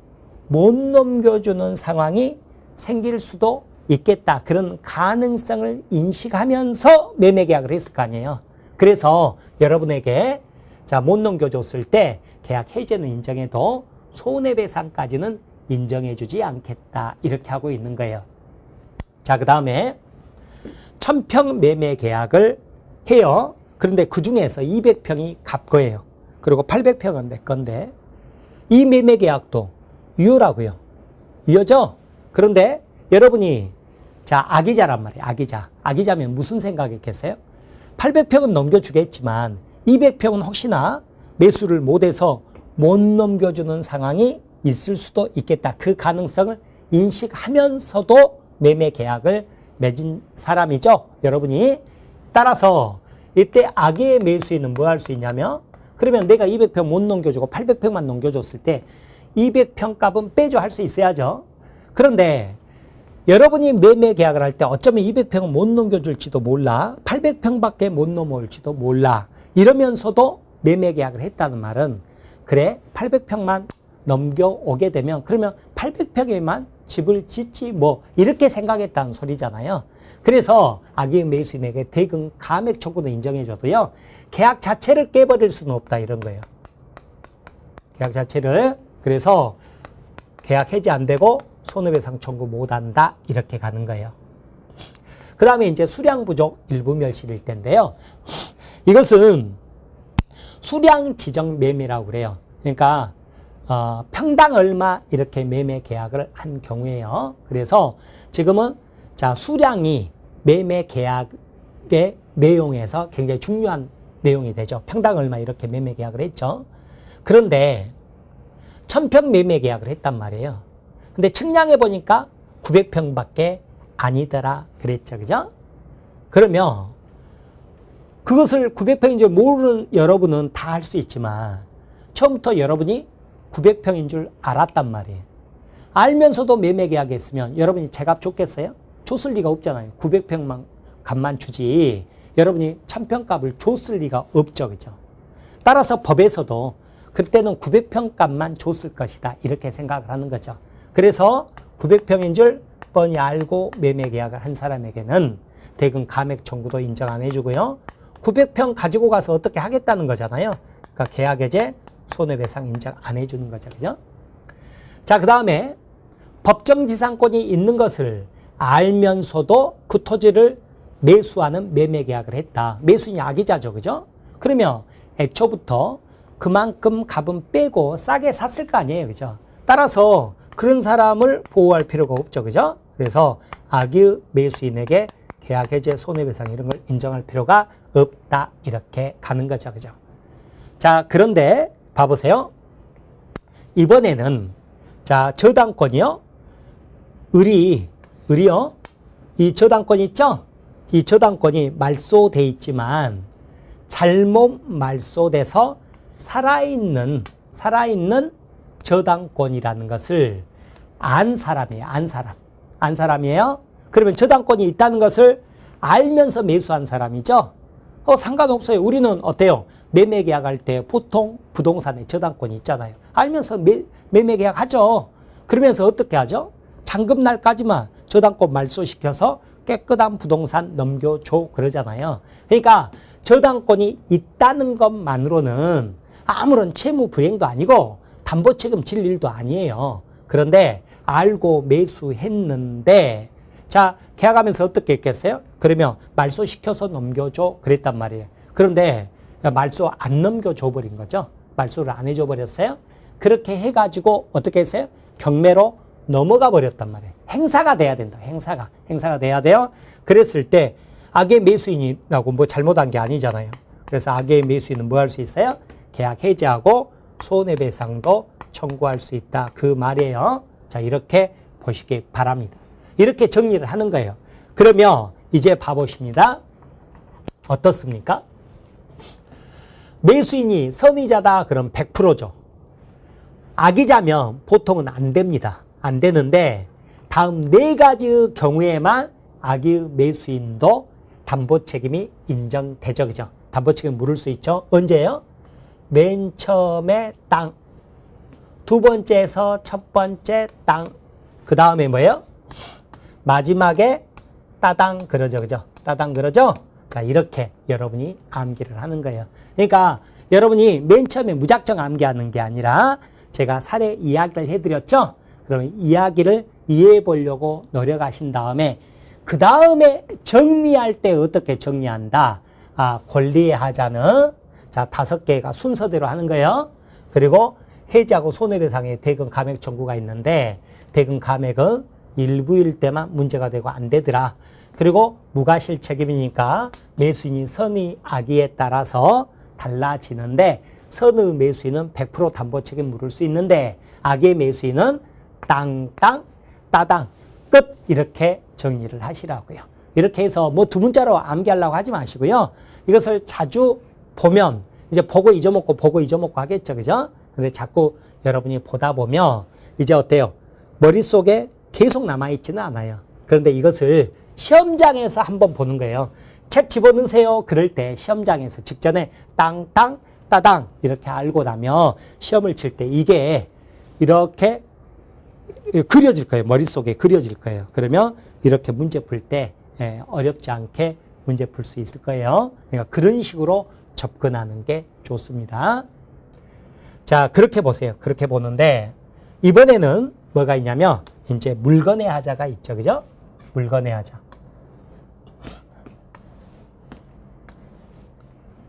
못 넘겨주는 상황이 생길 수도 있겠다. 그런 가능성을 인식하면서 매매 계약을 했을 거 아니에요. 그래서 여러분에게 자, 못 넘겨줬을 때 계약 해제는 인정해도 손해배상까지는 인정해주지 않겠다. 이렇게 하고 있는 거예요. 자, 그 다음에 1000평 매매 계약을 해요. 그런데 그 중에서 200평이 갑 거예요. 그리고 800평은 내 건데 이 매매 계약도 유효라고요. 유효죠? 그런데 여러분이 자, 악의자란 말이에요. 악의자. 악의자면 무슨 생각이겠어요? 800평은 넘겨주겠지만 200평은 혹시나 매수를 못해서 못 넘겨주는 상황이 있을 수도 있겠다. 그 가능성을 인식하면서도 매매 계약을 맺은 사람이죠. 여러분이. 따라서 이때 악의 매수인은 뭐 할 수 있냐면 그러면 내가 200평 못 넘겨주고 800평만 넘겨줬을 때 200평 값은 빼줘 할 수 있어야죠. 그런데 여러분이 매매 계약을 할 때 어쩌면 200평은 못 넘겨줄지도 몰라. 800평밖에 못 넘어올지도 몰라. 이러면서도 매매 계약을 했다는 말은 그래 800평만 넘겨오게 되면 그러면 800평에만 집을 짓지 뭐 이렇게 생각했다는 소리잖아요. 그래서 악의 매수인에게 대금 감액 청구는 인정해줘도요. 계약 자체를 깨버릴 수는 없다 이런 거예요. 계약 자체를. 그래서 계약 해지 안 되고 손해배상 청구 못한다 이렇게 가는 거예요. 그 다음에 이제 수량 부족 일부 멸실일 텐데요. 이것은 수량 지정 매매라고 그래요. 그러니까 평당 얼마 이렇게 매매 계약을 한 경우에요. 그래서 지금은 자, 수량이 매매 계약의 내용에서 굉장히 중요한 내용이 되죠. 평당 얼마 이렇게 매매 계약을 했죠. 그런데 1000평 매매 계약을 했단 말이에요. 근데 측량해 보니까 900평밖에 아니더라 그랬죠. 그죠? 그러면 그것을 900평인 줄 모르는 여러분은 다 할 수 있지만 처음부터 여러분이 900평인 줄 알았단 말이에요. 알면서도 매매 계약했으면 여러분이 제값 줬겠어요? 줬을 리가 없잖아요. 900평만 값만 주지 여러분이 1000평 값을 줬을 리가 없죠. 그죠? 따라서 법에서도 그때는 900평 값만 줬을 것이다 이렇게 생각을 하는 거죠. 그래서 900평인 줄 뻔히 알고 매매 계약을 한 사람에게는 대금 감액 청구도 인정 안 해주고요. 900평 가지고 가서 어떻게 하겠다는 거잖아요. 그러니까 계약 해제, 손해배상 인정 안 해주는 거죠. 그죠? 자, 그 다음에 법정지상권이 있는 것을 알면서도 그 토지를 매수하는 매매 계약을 했다. 매수인이 악의자죠. 그죠? 그러면 애초부터 그만큼 값은 빼고 싸게 샀을 거 아니에요. 그죠? 따라서 그런 사람을 보호할 필요가 없죠. 그죠? 그래서 악의 매수인에게 계약 해제, 손해배상 이런 걸 인정할 필요가 없다. 이렇게 가는 거죠. 그죠? 자, 그런데 봐보세요. 이번에는 자, 저당권이요. 을이요. 이 저당권 있죠? 이 저당권이 말소돼 있지만 잘못 말소돼서 살아있는 저당권이라는 것을 안 사람이에요. 안 사람이에요. 그러면 저당권이 있다는 것을 알면서 매수한 사람이죠. 상관없어요. 우리는 어때요? 매매 계약할 때 보통 부동산에 저당권이 있잖아요. 알면서 매매 계약하죠. 그러면서 어떻게 하죠? 잔금 날까지만 저당권 말소시켜서 깨끗한 부동산 넘겨줘 그러잖아요. 그러니까 저당권이 있다는 것만으로는 아무런 채무 불이행도 아니고 담보 책임 질 일도 아니에요. 그런데 알고 매수했는데 자, 계약하면서 어떻게 했겠어요? 그러면 말소시켜서 넘겨줘 그랬단 말이에요. 그런데 말소 안 넘겨줘 버린 거죠. 말소를 안 해줘 버렸어요. 그렇게 해가지고 어떻게 했어요? 경매로 넘어가 버렸단 말이에요. 행사가 돼야 된다. 행사가 돼야 돼요. 그랬을 때 악의 매수인이라고 뭐 잘못한 게 아니잖아요. 그래서 악의 매수인은 뭐 할 수 있어요? 계약 해지하고 손해배상도 청구할 수 있다. 그 말이에요. 자, 이렇게 보시기 바랍니다. 이렇게 정리를 하는 거예요. 그러면 이제 봐보십니다. 어떻습니까? 매수인이 선의자다 그럼 100%죠. 악의자면 보통은 안 됩니다. 안 되는데 다음 4가지 경우에만 악의 매수인도 담보 책임이 인정되죠. 그죠? 담보 책임 물을 수 있죠. 언제요? 맨 처음에 땅. 두 번째에서 첫 번째 땅. 그 다음에 뭐예요? 마지막에 따당 그러죠. 그죠? 따당 그러죠? 자, 이렇게 여러분이 암기를 하는 거예요. 그러니까 여러분이 맨 처음에 무작정 암기하는 게 아니라 제가 사례 이야기를 해드렸죠? 그러면 이야기를 이해해 보려고 노력하신 다음에 그 다음에 정리할 때 어떻게 정리한다? 권리의 하자는 자 5개가 순서대로 하는 거예요. 그리고 해지하고 손해배상의 대금 감액 청구가 있는데 대금 감액은 일부일 때만 문제가 되고 안 되더라. 그리고 무과실 책임이니까 매수인이 선의 악의에 따라서 달라지는데 선의 매수인은 100% 담보 책임 물을 수 있는데 악의 매수인은 땅땅 따당 끝 이렇게 정리를 하시라고요. 이렇게 해서 뭐 두 문자로 암기하려고 하지 마시고요. 이것을 자주 보면 이제 보고 잊어먹고 하겠죠. 그죠? 근데 자꾸 여러분이 보다 보면 이제 어때요? 머릿속에 계속 남아있지는 않아요. 그런데 이것을 시험장에서 한번 보는 거예요. 책 집어넣으세요. 그럴 때 시험장에서 직전에 땅땅 따당 이렇게 알고 나면 시험을 칠 때 이게 이렇게 그려질 거예요. 머릿속에 그려질 거예요. 그러면 이렇게 문제 풀 때 어렵지 않게 문제 풀 수 있을 거예요. 그러니까 그런 식으로 접근하는 게 좋습니다. 자, 그렇게 보세요. 그렇게 보는데 이번에는 뭐가 있냐면 이제 물건의 하자가 있죠. 그죠? 물건의 하자.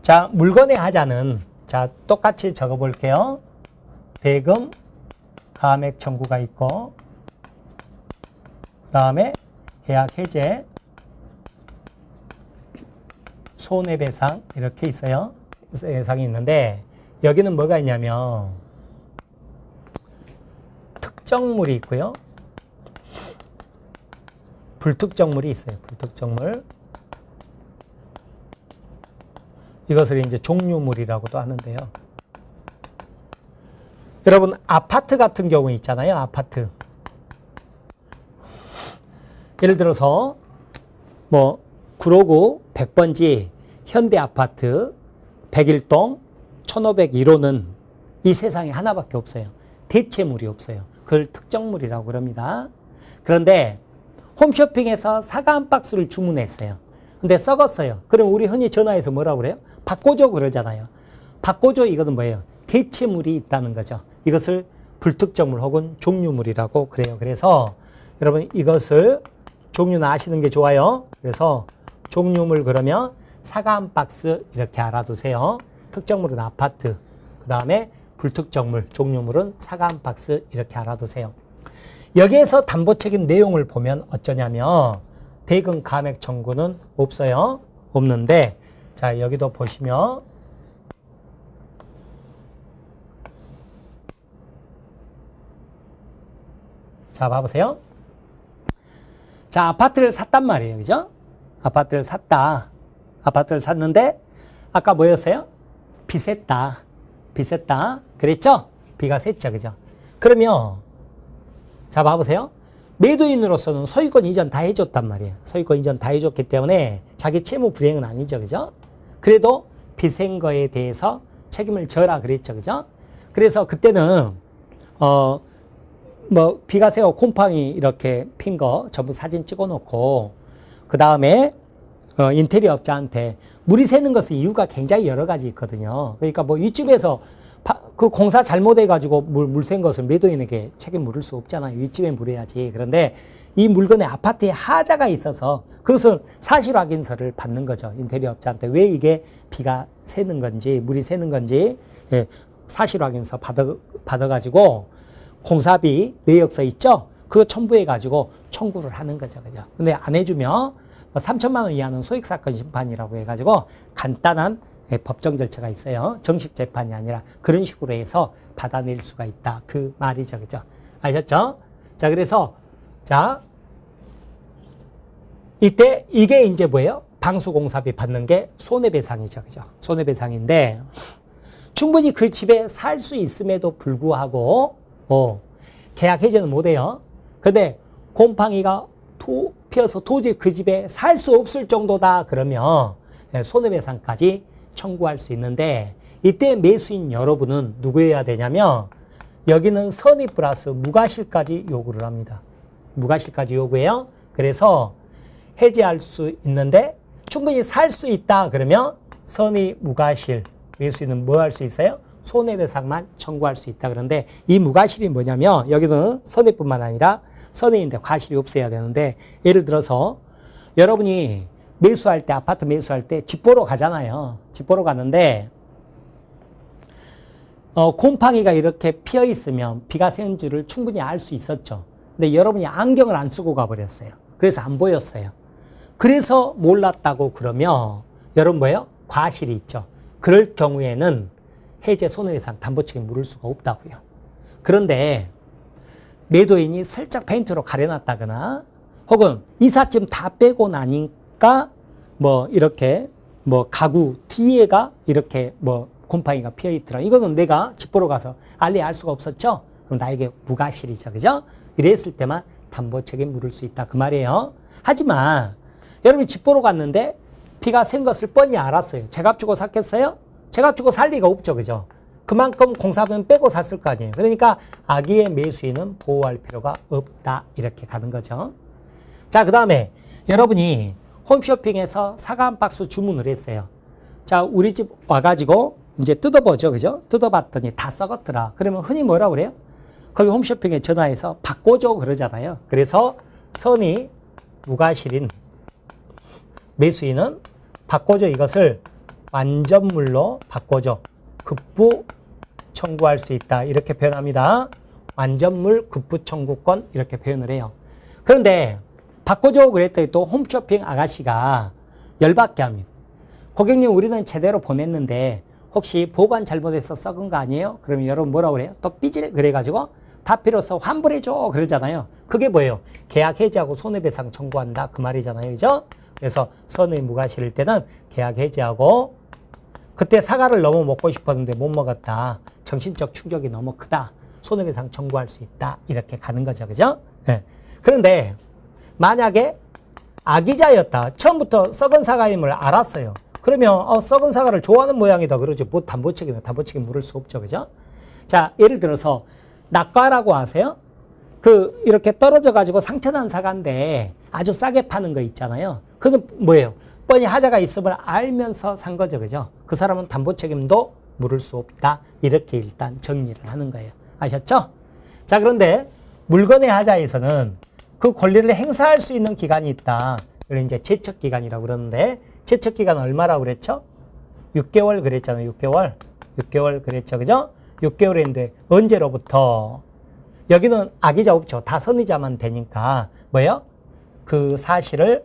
자, 물건의 하자는 자, 똑같이 적어 볼게요. 대금 감액 청구가 있고 그다음에 계약 해제 손해배상 이렇게 있어요. 예상이 있는데 여기는 뭐가 있냐면 특정물이 있고요. 불특정물이 있어요. 불특정물. 이것을 이제 종류물이라고도 하는데요. 여러분 아파트 같은 경우 있잖아요. 아파트. 예를 들어서 뭐 구로구 100번지 현대아파트 101동 1501호는 이 세상에 하나밖에 없어요. 대체물이 없어요. 그걸 특정물이라고 그럽니다. 그런데 홈쇼핑에서 사과 한 박스를 주문했어요. 근데 썩었어요. 그럼 우리 흔히 전화해서 뭐라고 그래요? 바꿔줘 그러잖아요. 바꿔줘 이거는 뭐예요? 대체물이 있다는 거죠. 이것을 불특정물 혹은 종류물이라고 그래요. 그래서 여러분 이것을 종류는 아시는 게 좋아요. 그래서 종류물 그러면 사과 한 박스 이렇게 알아두세요. 특정물은 아파트, 그 다음에 불특정물, 종류물은 사과 한 박스 이렇게 알아두세요. 여기에서 담보책임 내용을 보면 어쩌냐면 대금 감액 청구는 없어요. 없는데 자, 여기도 보시면 자, 봐보세요. 자, 아파트를 샀단 말이에요. 그죠? 아파트를 샀다. 아파트를 샀는데 아까 뭐였어요? 비셌다. 비셌다. 그랬죠? 비가 셌죠. 그죠? 그러면 자, 봐보세요. 매도인으로서는 소유권 이전 다 해줬단 말이에요. 소유권 이전 다 해줬기 때문에 자기 채무 불이행은 아니죠. 그죠? 그래도 비센 거에 대해서 책임을 져라 그랬죠. 그죠? 그래서 그때는 뭐 비가 새고 곰팡이 이렇게 핀 거 전부 사진 찍어 놓고 그 다음에 인테리어 업자한테 물이 새는 것은 이유가 굉장히 여러 가지 있거든요. 그러니까 뭐 윗집에서 그 공사 잘못해가지고 물 샌 것을 매도인에게 책임 물을 수 없잖아요. 윗집에 물어야지. 그런데 이 물건에 아파트에 하자가 있어서 그것은 사실 확인서를 받는 거죠. 인테리어 업자한테 왜 이게 비가 새는 건지 물이 새는 건지 사실 확인서 받아가지고 공사비 내역서 있죠? 그거 첨부해가지고 청구를 하는 거죠. 그죠? 근데 안 해주면 3천만 원 이하는 소액사건 심판이라고 해가지고 간단한 법정 절차가 있어요. 정식 재판이 아니라 그런 식으로 해서 받아낼 수가 있다. 그 말이죠. 그죠? 아셨죠? 자, 그래서, 자, 이때 이게 이제 뭐예요? 방수공사비 받는 게 손해배상이죠. 그죠? 손해배상인데, 충분히 그 집에 살 수 있음에도 불구하고, 계약 해지는 못해요. 근데 곰팡이가 피어서 도저히 그 집에 살 수 없을 정도다. 그러면 손해배상까지 청구할 수 있는데 이때 매수인 여러분은 누구여야 되냐면 여기는 선의 플러스 무과실까지 요구를 합니다. 무과실까지 요구해요. 그래서 해지할 수 있는데 충분히 살 수 있다. 그러면 선의 무과실 매수인은 뭐 할 수 있어요? 손해배상만 청구할 수 있다. 그런데 이 무과실이 뭐냐면 여기는 선의뿐만 아니라 선의인데 과실이 없어야 되는데 예를 들어서 여러분이 매수할 때 아파트 매수할 때 집 보러 가잖아요. 집 보러 가는데 곰팡이가 이렇게 피어 있으면 비가 새는 줄을 충분히 알 수 있었죠. 근데 여러분이 안경을 안 쓰고 가버렸어요. 그래서 안 보였어요. 그래서 몰랐다고 그러면 여러분 뭐예요? 과실이 있죠. 그럴 경우에는 해제 손해배상 담보책임 물을 수가 없다고요. 그런데 매도인이 슬쩍 페인트로 가려놨다거나 혹은 이삿짐 다 빼고 나니까 뭐 이렇게 뭐 가구 뒤에가 이렇게 뭐 곰팡이가 피어 있더라. 이거는 내가 집 보러 가서 알 수가 없었죠. 그럼 나에게 무과실이죠. 그죠? 이랬을 때만 담보책임 물을 수 있다. 그 말이에요. 하지만 여러분이 집 보러 갔는데 비가 샌 것을 뻔히 알았어요. 제값 주고 샀겠어요? 제값 주고 살 리가 없죠. 그죠? 그만큼 공사비는 빼고 샀을 거 아니에요. 그러니까 악의의 매수인은 보호할 필요가 없다. 이렇게 가는 거죠. 자, 그 다음에 여러분이 홈쇼핑에서 사과 한 박스 주문을 했어요. 자, 우리 집 와가지고 이제 뜯어보죠. 그죠? 뜯어봤더니 다 썩었더라. 그러면 흔히 뭐라고 그래요? 거기 홈쇼핑에 전화해서 바꿔줘 그러잖아요. 그래서 선의 무과실인 매수인은 바꿔줘 이것을 완전물로 바꿔줘. 급부 청구할 수 있다. 이렇게 표현합니다. 완전물 급부 청구권 이렇게 표현을 해요. 그런데 바꿔줘 그랬더니 또 홈쇼핑 아가씨가 열받게 합니다. 고객님 우리는 제대로 보냈는데 혹시 보관 잘못해서 썩은 거 아니에요? 그러면 여러분 뭐라고 그래요? 또 삐질 그래가지고 다 필요해서 환불해줘 그러잖아요. 그게 뭐예요? 계약 해지하고 손해배상 청구한다 그 말이잖아요. 그죠? 그래서 선의 무과실일 때는 계약 해지하고 그때 사과를 너무 먹고 싶었는데 못 먹었다. 정신적 충격이 너무 크다. 손해배상 청구할 수 있다. 이렇게 가는 거죠. 그죠? 네. 그런데 만약에 악의자였다. 처음부터 썩은 사과임을 알았어요. 그러면 썩은 사과를 좋아하는 모양이다. 그러죠. 뭐 담보책임이야. 담보책임 물을 수 없죠. 그죠? 자, 예를 들어서 낙과라고 아세요? 그 이렇게 떨어져 가지고 상처난 사과인데 아주 싸게 파는 거 있잖아요. 그건 뭐예요? 뻔히 하자가 있음을 알면서 산 거죠. 그죠? 그 사람은 담보책임도 물을 수 없다. 이렇게 일단 정리를 하는 거예요. 아셨죠? 자, 그런데 물건의 하자에서는 그 권리를 행사할 수 있는 기간이 있다. 그걸 이제 제척기간이라고 그러는데 제척기간은 얼마라고 그랬죠? 6개월 그랬잖아요. 6개월 그랬죠. 그죠? 6개월 했는데 언제로부터? 여기는 악의자 없죠. 다 선의자만 되니까 뭐예요? 그 사실을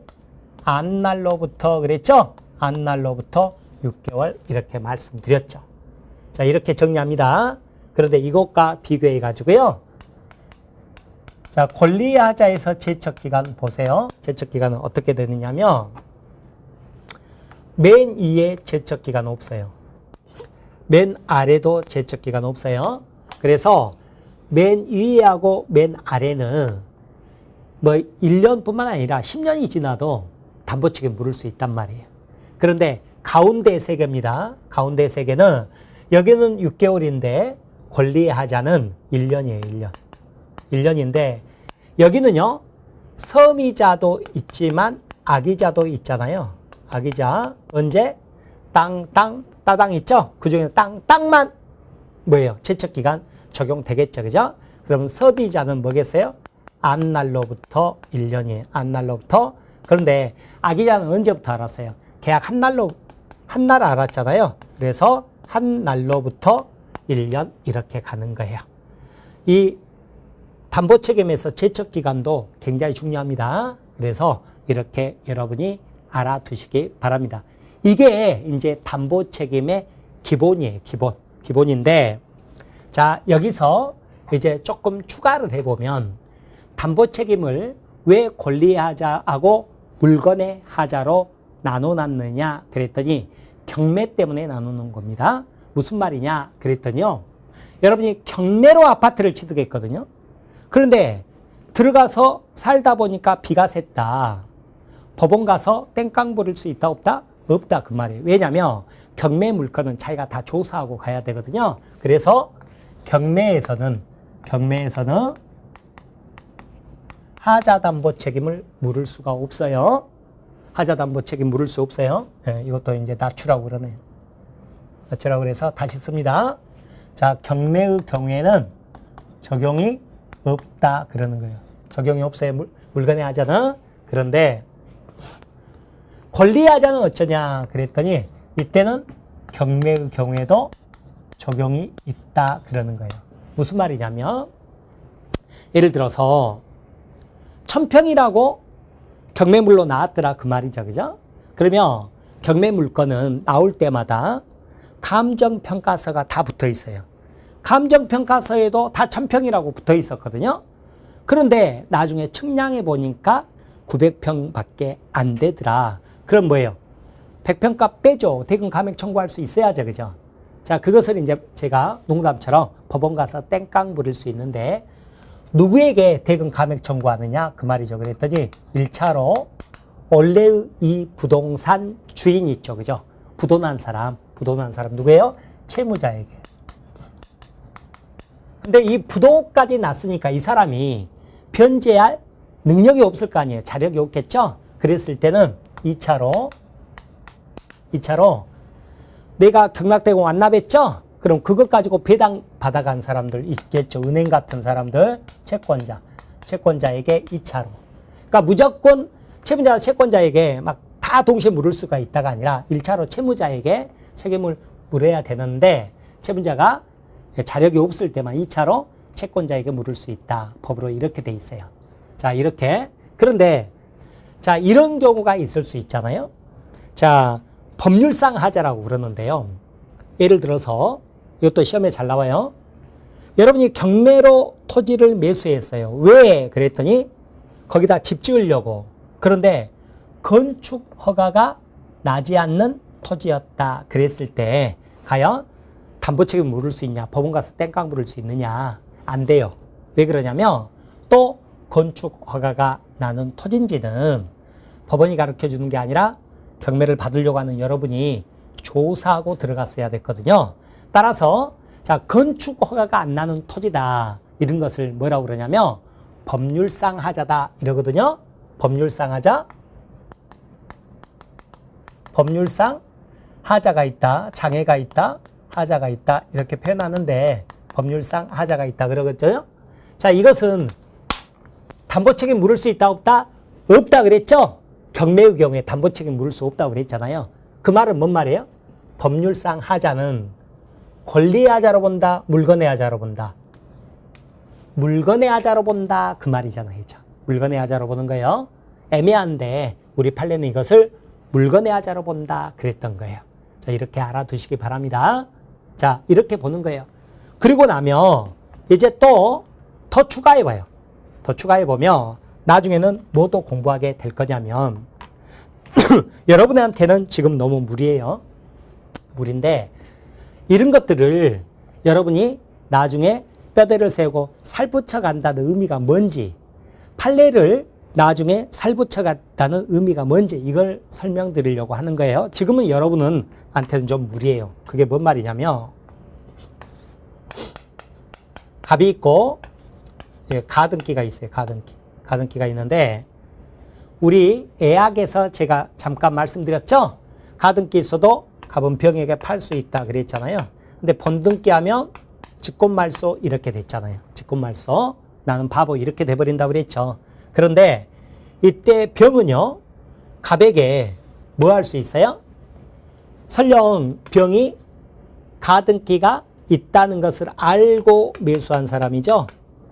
안 날로부터 그랬죠? 안 날로부터 6개월 이렇게 말씀드렸죠. 자, 이렇게 정리합니다. 그런데 이것과 비교해 가지고요. 자, 권리하자에서 제척기간 보세요. 제척기간은 어떻게 되느냐면 맨 위에 제척기간 없어요. 맨 아래도 제척기간 없어요. 그래서 맨 위하고 맨 아래는 뭐 1년뿐만 아니라 10년이 지나도 담보책임 물을 수 있단 말이에요. 그런데 가운데 세 개입니다. 가운데 세 개는 여기는 6개월인데 권리하자는 1년이에요. 1년. 1년인데 여기는요. 선이자도 있지만 악이자도 있잖아요. 악이자 언제? 땅땅 따당 있죠? 그중에 땅땅만 뭐예요? 제척기간 적용되겠죠. 그죠? 그러면 선이자는 뭐겠어요? 안날로부터 1년이에요. 안날로부터. 그런데 악이자는 언제부터 알았어요? 계약 한 날 알았잖아요. 그래서 한 날로부터 1년 이렇게 가는 거예요. 이 담보책임에서 제척기간도 굉장히 중요합니다. 그래서 이렇게 여러분이 알아두시기 바랍니다. 이게 이제 담보책임의 기본이에요. 기본인데 자, 여기서 이제 조금 추가를 해보면 담보책임을 왜 권리하자하고 물건의 하자로 나눠놨느냐 그랬더니 경매 때문에 나누는 겁니다. 무슨 말이냐 그랬더니요. 여러분이 경매로 아파트를 취득했거든요. 그런데 들어가서 살다 보니까 비가 샜다. 법원 가서 땡깡 부릴 수 있다 없다? 없다 그 말이에요. 왜냐하면 경매 물건은 자기가 다 조사하고 가야 되거든요. 그래서 경매에서는 하자담보 책임을 물을 수가 없어요. 하자담보 책임 물을 수 없어요. 네, 이것도 이제 낮추라고 그러네요. 낮추라고 그래서 다시 씁니다. 자, 경매의 경우에는 적용이 없다 그러는 거예요. 적용이 없어요. 물건의 하자는. 그런데 권리하자는 어쩌냐 그랬더니 이때는 경매의 경우에도 적용이 있다 그러는 거예요. 무슨 말이냐면 예를 들어서 1000평이라고 경매물로 나왔더라 그 말이죠. 그죠? 그러면 경매물건은 나올 때마다 감정평가서가 다 붙어 있어요. 감정평가서에도 다 1000평이라고 붙어 있었거든요. 그런데 나중에 측량해 보니까 900평밖에 안 되더라. 그럼 뭐예요? 100평가 빼줘. 대금 감액 청구할 수 있어야죠. 그죠? 자, 그것을 이제 제가 농담처럼 법원 가서 땡깡 부릴 수 있는데 누구에게 대금 감액 청구하느냐 그 말이죠. 그랬더니 1차로 원래의 이 부동산 주인 있죠. 그죠? 부도난 사람 누구예요? 채무자에게. 근데 이 부도까지 났으니까 이 사람이 변제할 능력이 없을 거 아니에요. 자력이 없겠죠? 그랬을 때는 2차로 내가 경락대공 완납했죠? 그럼 그것 가지고 배당 받아간 사람들 있겠죠. 은행 같은 사람들, 채권자에게 2차로. 그러니까 무조건 채무자, 채권자에게 막 다 동시에 물을 수가 있다가 아니라 1차로 채무자에게 책임을 물어야 되는데 채무자가 자력이 없을 때만 2차로 채권자에게 물을 수 있다. 법으로 이렇게 돼 있어요. 자, 이렇게. 그런데 자, 이런 경우가 있을 수 있잖아요. 자, 법률상 하자라고 그러는데요. 예를 들어서 이것도 시험에 잘 나와요. 여러분이 경매로 토지를 매수했어요. 왜? 그랬더니 거기다 집 지으려고. 그런데 건축 허가가 나지 않는 토지였다. 그랬을 때 과연 담보책임 물을 수 있냐? 법원 가서 땡깡 부를 수 있느냐? 안 돼요. 왜 그러냐면 또 건축 허가가 나는 토지인지는 법원이 가르쳐 주는 게 아니라 경매를 받으려고 하는 여러분이 조사하고 들어갔어야 됐거든요. 따라서 자, 건축 허가가 안 나는 토지다. 이런 것을 뭐라고 그러냐면 법률상 하자다 이러거든요. 법률상 하자. 법률상 하자가 있다. 장애가 있다. 하자가 있다. 이렇게 표현하는데 법률상 하자가 있다 그러겠죠. 자, 이것은 담보책임 물을 수 있다 없다? 없다 그랬죠. 경매의 경우에 담보책임 물을 수 없다고 그랬잖아요. 그 말은 뭔 말이에요? 법률상 하자는 권리의 하자로 본다, 물건의 하자로 본다. 물건의 하자로 본다 그 말이잖아요. 물건의 하자로 보는 거예요. 애매한데 우리 판례는 이것을 물건의 하자로 본다 그랬던 거예요. 자, 이렇게 알아두시기 바랍니다. 자, 이렇게 보는 거예요. 그리고 나면 이제 또 더 추가해 봐요. 더 추가해 보면 나중에는 뭐도 공부하게 될 거냐면 여러분한테는 지금 너무 무리예요. 무리인데 이런 것들을 여러분이 나중에 뼈대를 세우고 살 붙여간다는 의미가 뭔지, 판례를 나중에 살 붙여간다는 의미가 뭔지 이걸 설명드리려고 하는 거예요. 지금은 여러분한테는 좀 무리예요. 그게 뭔 말이냐면 갑이 있고 가등기가 있어요. 가등기가 있는데 우리 애학에서 제가 잠깐 말씀드렸죠? 가등기 있어도 갑은 병에게 팔 수 있다 그랬잖아요. 근데 본등기 하면 직권말소 이렇게 됐잖아요. 직권말소. 나는 바보 이렇게 돼버린다 그랬죠. 그런데 이때 병은요, 갑에게 뭐 할 수 있어요? 설령 병이 가등기가 있다는 것을 알고 매수한 사람이죠.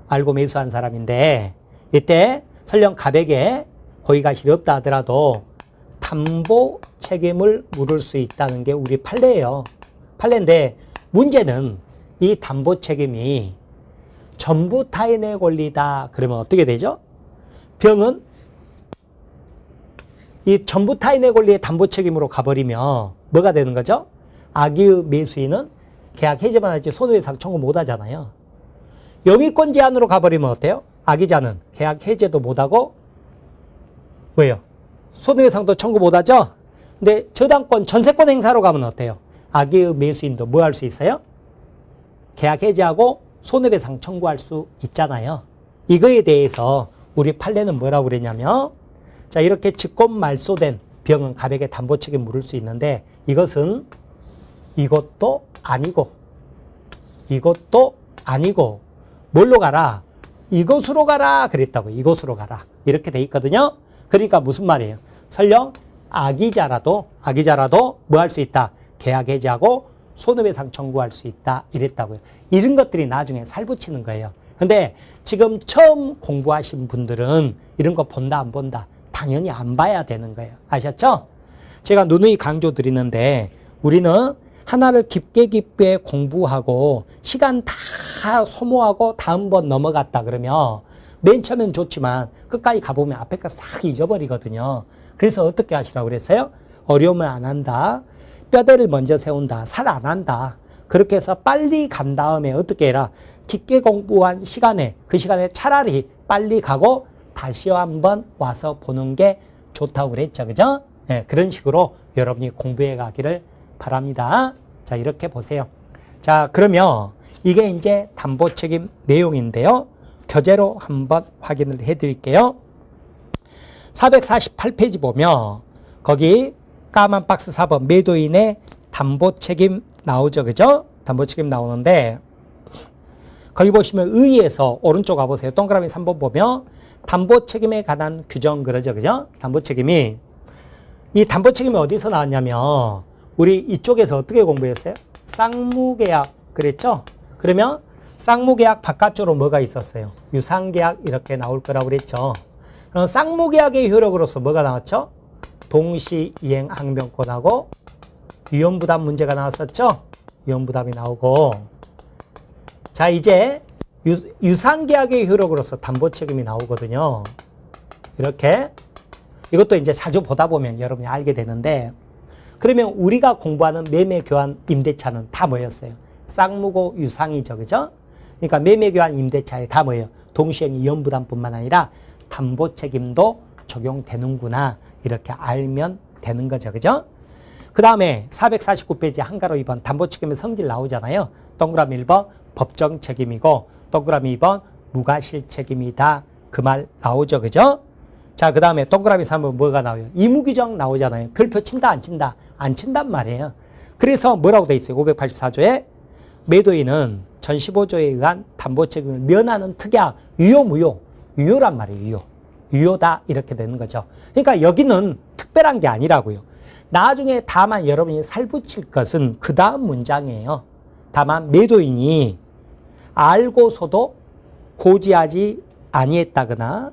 알고 매수한 사람인데 이때 설령 갑에게 고의가실이 없다 하더라도 담보 책임을 물을 수 있다는 게 우리 판례예요. 판례인데 문제는 이 담보 책임이 전부 타인의 권리다. 그러면 어떻게 되죠? 병은 이 전부 타인의 권리의 담보 책임으로 가버리면 뭐가 되는 거죠? 악의의 매수인은 계약 해제만 하지 손해배상 청구 못 하잖아요. 영위권 제한으로 가버리면 어때요? 악의자는 계약 해제도 못하고 뭐예요? 손해배상도 청구 못하죠? 근데 저당권, 전세권 행사로 가면 어때요? 악의의 매수인도 뭐 할 수 있어요? 계약 해제하고 손해배상 청구할 수 있잖아요. 이거에 대해서 우리 판례는 뭐라고 그랬냐면 자, 이렇게 직권말소된 병은 갑에게 담보 책임 물을 수 있는데 이것은 이것도 아니고 이것도 아니고 뭘로 가라? 이것으로 가라 그랬다고. 이것으로 가라. 이렇게 돼 있거든요. 그러니까 무슨 말이에요? 설령 악의자라도 뭐 할 수 있다? 계약 해지하고 손해배상 청구할 수 있다. 이랬다고요. 이런 것들이 나중에 살붙이는 거예요. 근데 지금 처음 공부하신 분들은 이런 거 본다 안 본다? 당연히 안 봐야 되는 거예요. 아셨죠? 제가 누누이 강조 드리는데 우리는 하나를 깊게 공부하고 시간 다 소모하고 다음번 넘어갔다 그러면 맨 처음엔 좋지만 끝까지 가보면 앞에 거 싹 잊어버리거든요. 그래서 어떻게 하시라고 그랬어요? 어려움을 안 한다. 뼈대를 먼저 세운다. 살 안 한다. 그렇게 해서 빨리 간 다음에 어떻게 해라? 깊게 공부한 시간에 그 시간에 차라리 빨리 가고 다시 한번 와서 보는 게 좋다고 그랬죠. 그죠? 네, 그런 식으로 여러분이 공부해 가기를 바랍니다. 자, 이렇게 보세요. 자, 그러면 이게 이제 담보 책임 내용인데요. 교재로 한번 확인을 해 드릴게요. 448페이지 보면 거기 까만 박스 4번 매도인의 담보 책임 나오죠. 그죠? 담보 책임 나오는데 거기 보시면 의의에서 오른쪽 가보세요. 동그라미 3번 보면 담보 책임에 관한 규정 그러죠. 그죠? 담보 책임이 이 담보 책임이 어디서 나왔냐면 우리 이쪽에서 어떻게 공부했어요? 쌍무계약 그랬죠? 그러면 쌍무계약 바깥쪽으로 뭐가 있었어요? 유상계약 이렇게 나올 거라고 그랬죠. 그럼 쌍무계약의 효력으로서 뭐가 나왔죠? 동시이행 항변권하고 위험부담 문제가 나왔었죠? 위험부담이 나오고 자 이제 유상계약의 효력으로서 담보책임이 나오거든요. 이렇게 이것도 이제 자주 보다 보면 여러분이 알게 되는데 그러면 우리가 공부하는 매매교환 임대차는 다 뭐였어요? 쌍무고 유상이죠. 그죠? 그러니까 매매교환 임대차에 다 뭐예요? 동시행 위험부담뿐만 아니라 담보책임도 적용되는구나 이렇게 알면 되는 거죠. 그죠? 그 다음에 449페이지 한가로 2번 담보책임의 성질 나오잖아요. 동그라미 1번 법정 책임이고 동그라미 2번 무과실 책임이다. 그 말 나오죠. 그죠? 자, 그 다음에 동그라미 3번 뭐가 나와요? 의무규정 나오잖아요. 별표 친다 안 친다? 안 친단 말이에요. 그래서 뭐라고 돼 있어요? 584조에 매도인은 전 15조에 의한 담보책임을 면하는 특약 유효 무효 유효란 말이에요. 유효다 이렇게 되는 거죠. 그러니까 여기는 특별한 게 아니라고요. 나중에 다만 여러분이 살붙일 것은 그 다음 문장이에요. 다만 매도인이 알고서도 고지하지 아니했다거나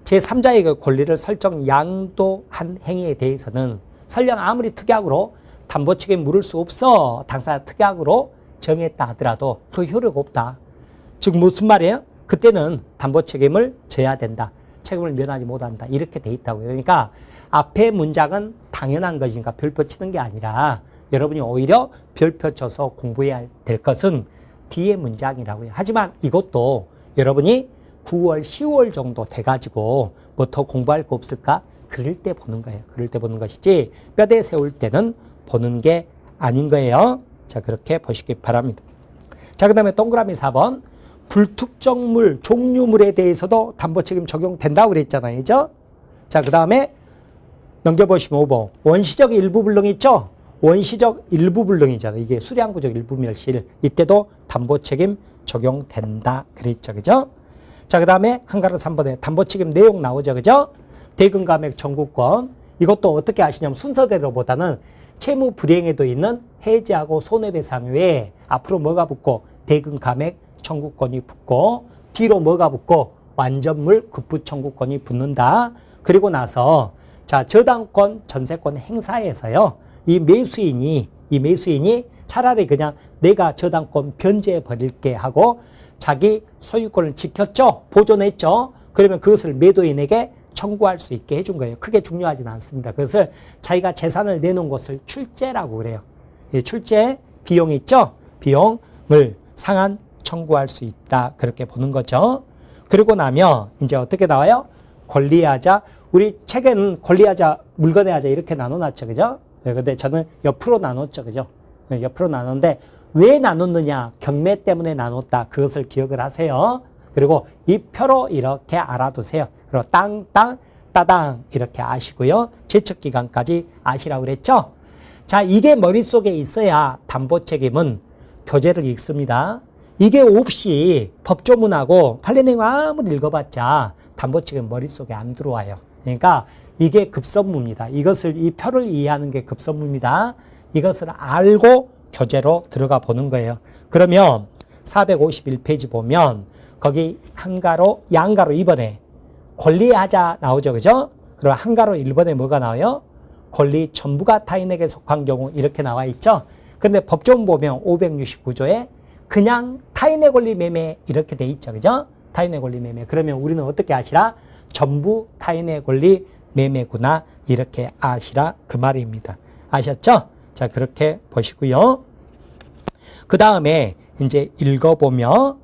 제3자의 그 권리를 설정 양도한 행위에 대해서는 설령 아무리 특약으로 담보 책임 물을 수 없어. 당사자 특약으로 정했다 하더라도 그 효력이 없다. 즉 무슨 말이에요? 그때는 담보 책임을 져야 된다. 책임을 면하지 못한다. 이렇게 돼 있다고요. 그러니까 앞에 문장은 당연한 것이니까 별표 치는 게 아니라 여러분이 오히려 별표 쳐서 공부해야 될 것은 뒤에 문장이라고요. 하지만 이것도 여러분이 9월, 10월 정도 돼가지고 뭐 더 공부할 거 없을까? 그럴 때 보는 거예요. 그럴 때 보는 것이지 뼈대 세울 때는 보는 게 아닌 거예요. 자, 그렇게 보시기 바랍니다. 자, 그 다음에 동그라미 4번. 불특정물, 종류물에 대해서도 담보책임 적용된다고 그랬잖아요. 그죠? 자, 그 다음에 넘겨보시면 5번. 원시적 일부 불능 있죠? 원시적 일부 불능이잖아요. 이게 수량구적 일부 멸실. 이때도 담보책임 적용된다. 그랬죠. 그죠? 자, 그 다음에 한가로 3번에 담보책임 내용 나오죠. 그죠? 대금감액 청구권. 이것도 어떻게 하시냐면 순서대로보다는 채무 불이행에도 있는 해지하고 손해배상 외에 앞으로 뭐가 붙고 대금감액 청구권이 붙고 뒤로 뭐가 붙고 완전물 급부 청구권이 붙는다. 그리고 나서 자, 저당권 전세권 행사에서요. 이 매수인이 차라리 그냥 내가 저당권 변제해 버릴게 하고 자기 소유권을 지켰죠. 보존했죠. 그러면 그것을 매도인에게 청구할 수 있게 해준 거예요. 크게 중요하지는 않습니다. 그것을 자기가 재산을 내놓은 것을 출재라고 그래요. 이 출재 비용 있죠? 비용을 상한 청구할 수 있다. 그렇게 보는 거죠. 그리고 나면 이제 어떻게 나와요? 권리하자. 우리 책에는 권리하자, 물건의 하자 이렇게 나눠놨죠. 그죠? 근데 저는 옆으로 나눴죠. 그죠? 옆으로 나눴는데 왜 나눴느냐? 경매 때문에 나눴다. 그것을 기억을 하세요. 그리고 이 표로 이렇게 알아두세요. 그리고 땅땅 따당 이렇게 아시고요. 제척기간까지 아시라고 그랬죠. 자, 이게 머릿속에 있어야 담보책임은 교재를 읽습니다. 이게 없이 법조문하고 판례 내용 아무리 읽어봤자 담보책임 머릿속에 안 들어와요. 그러니까 이게 급선무입니다. 이 표를 이해하는 게 급선무입니다. 이것을 알고 교재로 들어가 보는 거예요. 그러면 451페이지 보면 거기 한가로, 양가로 2번에 권리하자 나오죠. 그죠? 그리고 한가로 1번에 뭐가 나와요? 권리 전부가 타인에게 속한 경우 이렇게 나와 있죠. 그런데 법조문 보면 569조에 그냥 타인의 권리 매매 이렇게 돼 있죠. 그죠? 타인의 권리 매매. 그러면 우리는 어떻게 아시라? 전부 타인의 권리 매매구나. 이렇게 아시라. 그 말입니다. 아셨죠? 자, 그렇게 보시고요. 그 다음에 이제 읽어보면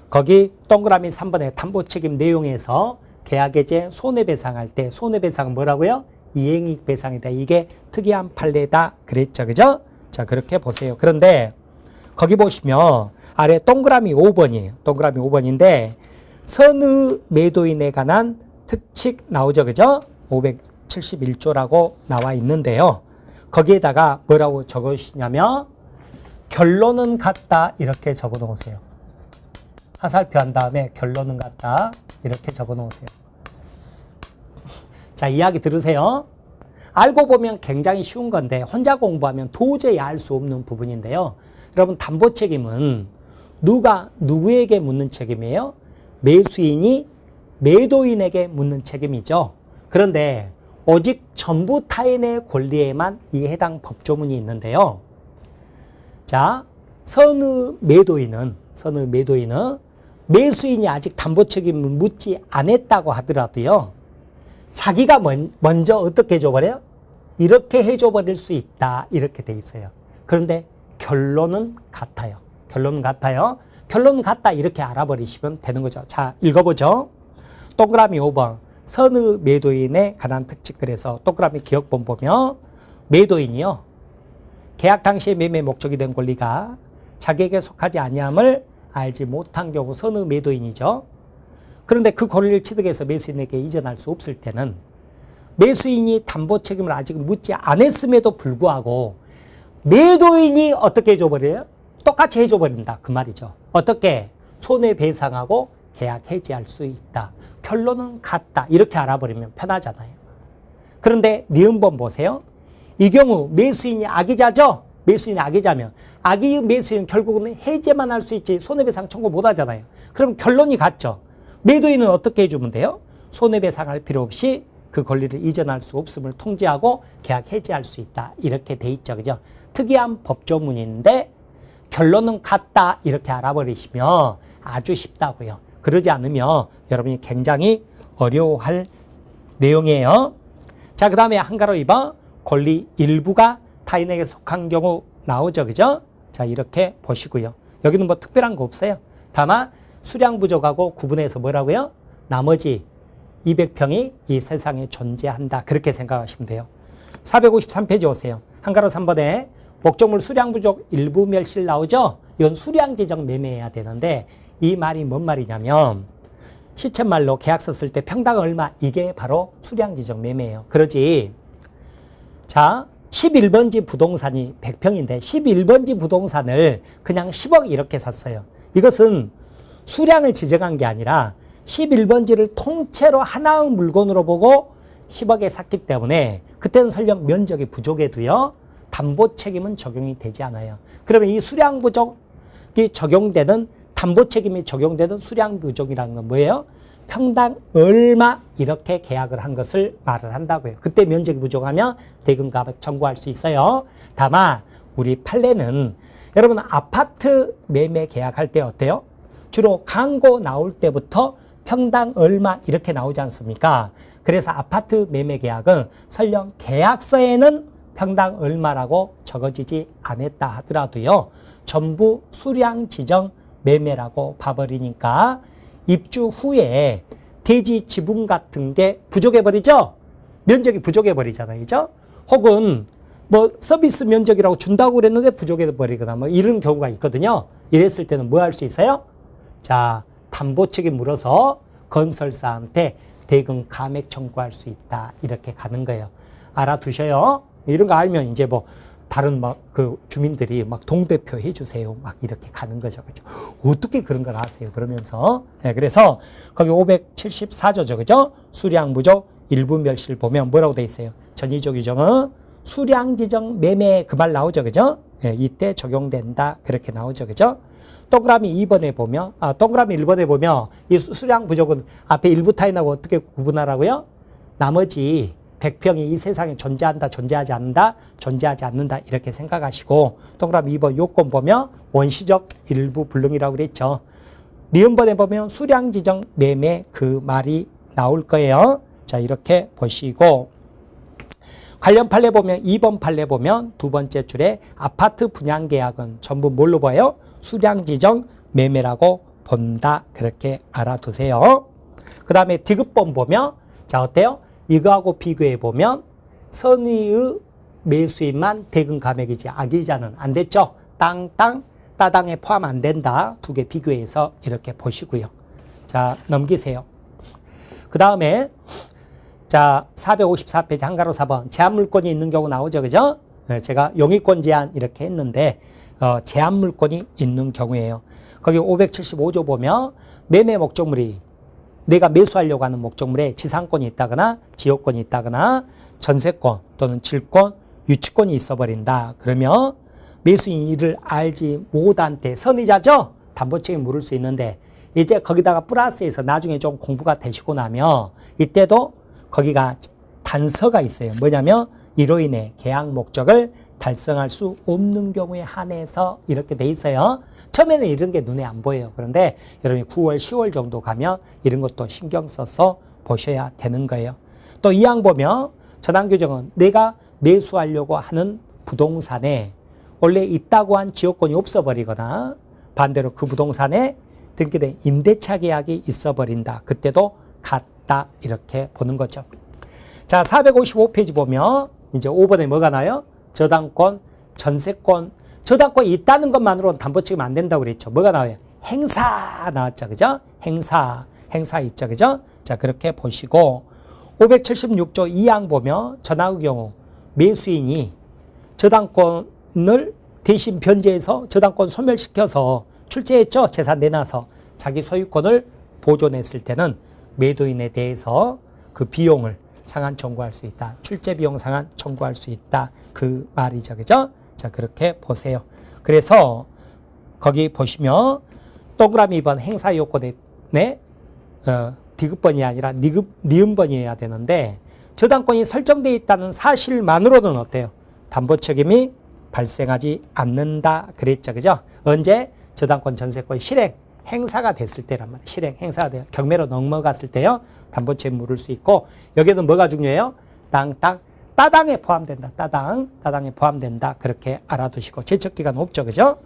거기 동그라미 3번에 담보책임 내용에서 계약해제 손해배상할 때 손해배상은 뭐라고요? 이행이익 배상이다. 이게 특이한 판례다. 그랬죠. 그죠? 자, 그렇게 보세요. 그런데 거기 보시면 아래 동그라미 5번이에요. 동그라미 5번인데 선의 매도인에 관한 특칙 나오죠. 그죠? 571조라고 나와 있는데요. 거기에다가 뭐라고 적으시냐면 결론은 같다. 이렇게 적어 놓으세요. 하살표 한 다음에 결론은 같다. 이렇게 적어 놓으세요. 자, 이야기 들으세요. 알고 보면 굉장히 쉬운 건데 혼자 공부하면 도저히 알 수 없는 부분인데요. 여러분 담보책임은 누가 누구에게 묻는 책임이에요? 매수인이 매도인에게 묻는 책임이죠. 그런데 오직 전부 타인의 권리에만 이 해당 법조문이 있는데요. 자, 선의 매도인은 매수인이 아직 담보책임을 묻지 않았다고 하더라도요. 자기가 먼저 어떻게 해줘버려요? 이렇게 해줘버릴 수 있다. 이렇게 돼 있어요. 그런데 결론은 같아요. 결론은 같다. 이렇게 알아버리시면 되는 거죠. 자, 읽어보죠. 동그라미 5번. 선의 매도인에 관한 특칙. 그래서 동그라미 기억본 보면 매도인이요. 계약 당시에 매매 목적이 된 권리가 자기에게 속하지 아니함을 알지 못한 경우 선의 매도인이죠. 그런데 그 권리를 취득해서 매수인에게 이전할 수 없을 때는 매수인이 담보 책임을 아직 묻지 않았음에도 불구하고 매도인이 어떻게 해줘버려요? 똑같이 해줘버린다. 그 말이죠. 어떻게? 손해배상하고 계약 해지할 수 있다. 결론은 같다. 이렇게 알아버리면 편하잖아요. 그런데 니은번 보세요. 이 경우 매수인이 악의자죠? 매수인이 악의자면 악의 매수인은 결국은 해제만 할 수 있지 손해배상 청구 못 하잖아요. 그럼 결론이 같죠. 매도인은 어떻게 해주면 돼요? 손해배상할 필요 없이 그 그 권리를 이전할 수 없음을 통지하고 계약 해지할 수 있다. 이렇게 돼 있죠. 그죠? 특이한 법조문인데 결론은 같다. 이렇게 알아버리시면 아주 쉽다고요. 그러지 않으면 여러분이 굉장히 어려워할 내용이에요. 자, 그 다음에 한가로 2번 권리 일부가 타인에게 속한 경우 나오죠. 그죠? 자, 이렇게 보시고요. 여기는 뭐 특별한 거 없어요. 다만 수량 부족하고 구분해서 뭐라고요? 나머지 200평이 이 세상에 존재한다. 그렇게 생각하시면 돼요. 453페이지 오세요. 한가로 3번에 목적물 수량 부족 일부 멸실 나오죠? 이건 수량 지정 매매해야 되는데 이 말이 뭔 말이냐면 시쳇말로 계약서 쓸 때 평당 얼마 이게 바로 수량 지정 매매예요. 그러지. 자, 11번지 부동산이 100평인데 11번지 부동산을 그냥 10억 이렇게 샀어요. 이것은 수량을 지정한 게 아니라 11번지를 통째로 하나의 물건으로 보고 10억에 샀기 때문에 그때는 설령 면적이 부족해도요. 담보 책임은 적용이 되지 않아요. 그러면 이 수량 부족이 적용되는 담보 책임이 적용되는 수량 부족이라는 건 뭐예요? 평당 얼마 이렇게 계약을 한 것을 말을 한다고요. 그때 면적이 부족하면 대금 감액 청구할 수 있어요. 다만 우리 판례는 여러분 아파트 매매 계약할 때 어때요? 주로 광고 나올 때부터 평당 얼마 이렇게 나오지 않습니까? 그래서 아파트 매매 계약은 설령 계약서에는 평당 얼마라고 적어지지 않았다 하더라도요. 전부 수량 지정 매매라고 봐버리니까 입주 후에 대지 지분 같은 게 부족해버리죠? 면적이 부족해버리잖아요. 그죠? 혹은 뭐 서비스 면적이라고 준다고 그랬는데 부족해버리거나 뭐 이런 경우가 있거든요. 이랬을 때는 뭐 할 수 있어요? 자, 담보 책임 물어서 건설사한테 대금 감액 청구할 수 있다. 이렇게 가는 거예요. 알아두셔요. 이런 거 알면 이제 뭐 다른 막 그 주민들이 막 동대표 해주세요. 막 이렇게 가는 거죠. 그죠? 어떻게 그런 걸 아세요? 그러면서. 네, 그래서 거기 574조죠. 그죠? 수량 부족 일부 멸실 보면 뭐라고 돼 있어요? 전의조 규정은 수량 지정 매매 그 말 나오죠. 그죠? 네, 이때 적용된다. 그렇게 나오죠. 그죠? 동그라미 2번에 보면, 동그라미 1번에 보면 이 수량 부족은 앞에 일부 타인하고 어떻게 구분하라고요? 나머지 100평이 이 세상에 존재한다, 존재하지 않는다, 존재하지 않는다 이렇게 생각하시고 동그라미 2번 요건 보면 원시적 일부 불능이라고 그랬죠. 니은번에 보면 수량 지정 매매 그 말이 나올 거예요. 자, 이렇게 보시고 관련 판례 보면 2번 판례 보면 두 번째 줄에 아파트 분양 계약은 전부 뭘로 봐요? 수량 지정 매매라고 본다. 그렇게 알아두세요. 그 다음에 디귿번 보면 자, 어때요? 이거하고 비교해 보면 선의의 매수인만 대금 감액이지 악의자는 안 됐죠. 따당에 포함 안 된다. 두 개 비교해서 이렇게 보시고요. 자, 넘기세요. 그 다음에 자 454페이지 한가로 4번 제한물권이 있는 경우 나오죠. 그죠? 네, 제가 용의권 제한 이렇게 했는데 제한물권이 있는 경우에요. 거기 575조 보면 매매 목적물이 내가 매수하려고 하는 목적물에 지상권이 있다거나 지역권이 있다거나 전세권 또는 질권, 유치권이 있어버린다. 그러면 매수인이 이를 알지 못한 때 선의자죠? 담보책임 물을 수 있는데 이제 거기다가 플러스해서 나중에 좀 공부가 되시고 나면 이때도 거기가 단서가 있어요. 뭐냐면 이로 인해 계약 목적을 달성할 수 없는 경우에 한해서 이렇게 돼 있어요. 처음에는 이런 게 눈에 안 보여요. 그런데 여러분이 9월, 10월 정도 가면 이런 것도 신경 써서 보셔야 되는 거예요. 또 이 항 보면 전환규정은 내가 매수하려고 하는 부동산에 원래 있다고 한 지역권이 없어버리거나 반대로 그 부동산에 등기된 임대차 계약이 있어버린다. 그때도 같다. 이렇게 보는 거죠. 자, 455페이지 보면 이제 5번에 뭐가 나요? 저당권, 전세권, 저당권이 있다는 것만으로는 담보책임 안 된다고 그랬죠. 뭐가 나와요? 행사 나왔죠. 그죠? 행사 있죠. 그죠? 자, 그렇게 보시고 576조 2항 보면 전항의 경우 매수인이 저당권을 대신 변제해서 저당권 소멸시켜서 출제했죠. 재산 내놔서 자기 소유권을 보존했을 때는 매도인에 대해서 그 비용을 상한 청구할 수 있다. 출제 비용 상한 청구할 수 있다. 그 말이죠. 그죠? 자, 그렇게 보세요. 그래서 거기 보시면 동그라미 2번 행사 요건에 디귿번이 아니라 니은번이어야 되는데 저당권이 설정되어 있다는 사실만으로는 어때요? 담보 책임이 발생하지 않는다 그랬죠. 그죠? 언제? 저당권 전세권 실행 행사가 됐을 때란 말이에요. 실행 행사가 돼요. 경매로 넘어갔을 때요. 담보 책임 물을 수 있고 여기는 뭐가 중요해요? 따당에 포함된다. 따당에 포함된다. 그렇게 알아두시고 제척기간 없죠. 그죠?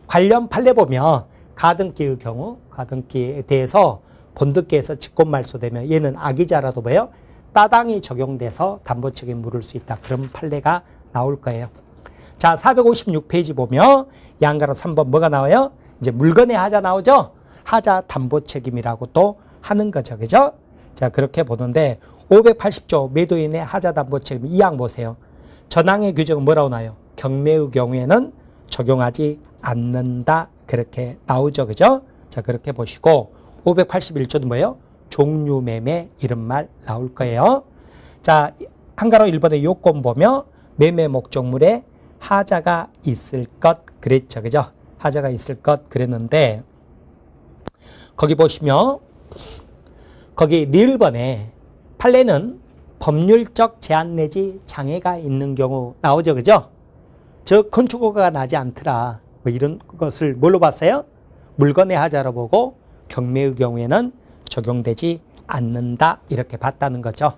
관련 판례 보면 가등기의 경우 가등기에 대해서 본득기에서 직권말소되면 얘는 악의자라도 뭐예요? 따당이 적용돼서 담보 책임 물을 수 있다. 그런 판례가 나올 거예요. 자, 456페이지 보면 양가로 3번 뭐가 나와요? 이제 물건의 하자 나오죠? 하자 담보 책임이라고 또 하는 거죠. 그죠? 자, 그렇게 보는데 580조 매도인의 하자 담보 책임 2항 보세요. 전항의 규정은 뭐라고 나와요? 경매의 경우에는 적용하지 않는다. 그렇게 나오죠. 그죠? 자, 그렇게 보시고 581조는 뭐예요? 종류매매 이런 말 나올 거예요. 자, 한가로 1번의 요건 보면 매매 목적물에 하자가 있을 것 그랬죠. 그죠? 하자가 있을 것 그랬는데 거기 보시면 거기 1번에 판례는 법률적 제한 내지 장애가 있는 경우 나오죠. 그죠? 저 건축허가가 나지 않더라. 뭐 이런 것을 뭘로 봤어요? 물건의 하자로 보고 경매의 경우에는 적용되지 않는다. 이렇게 봤다는 거죠.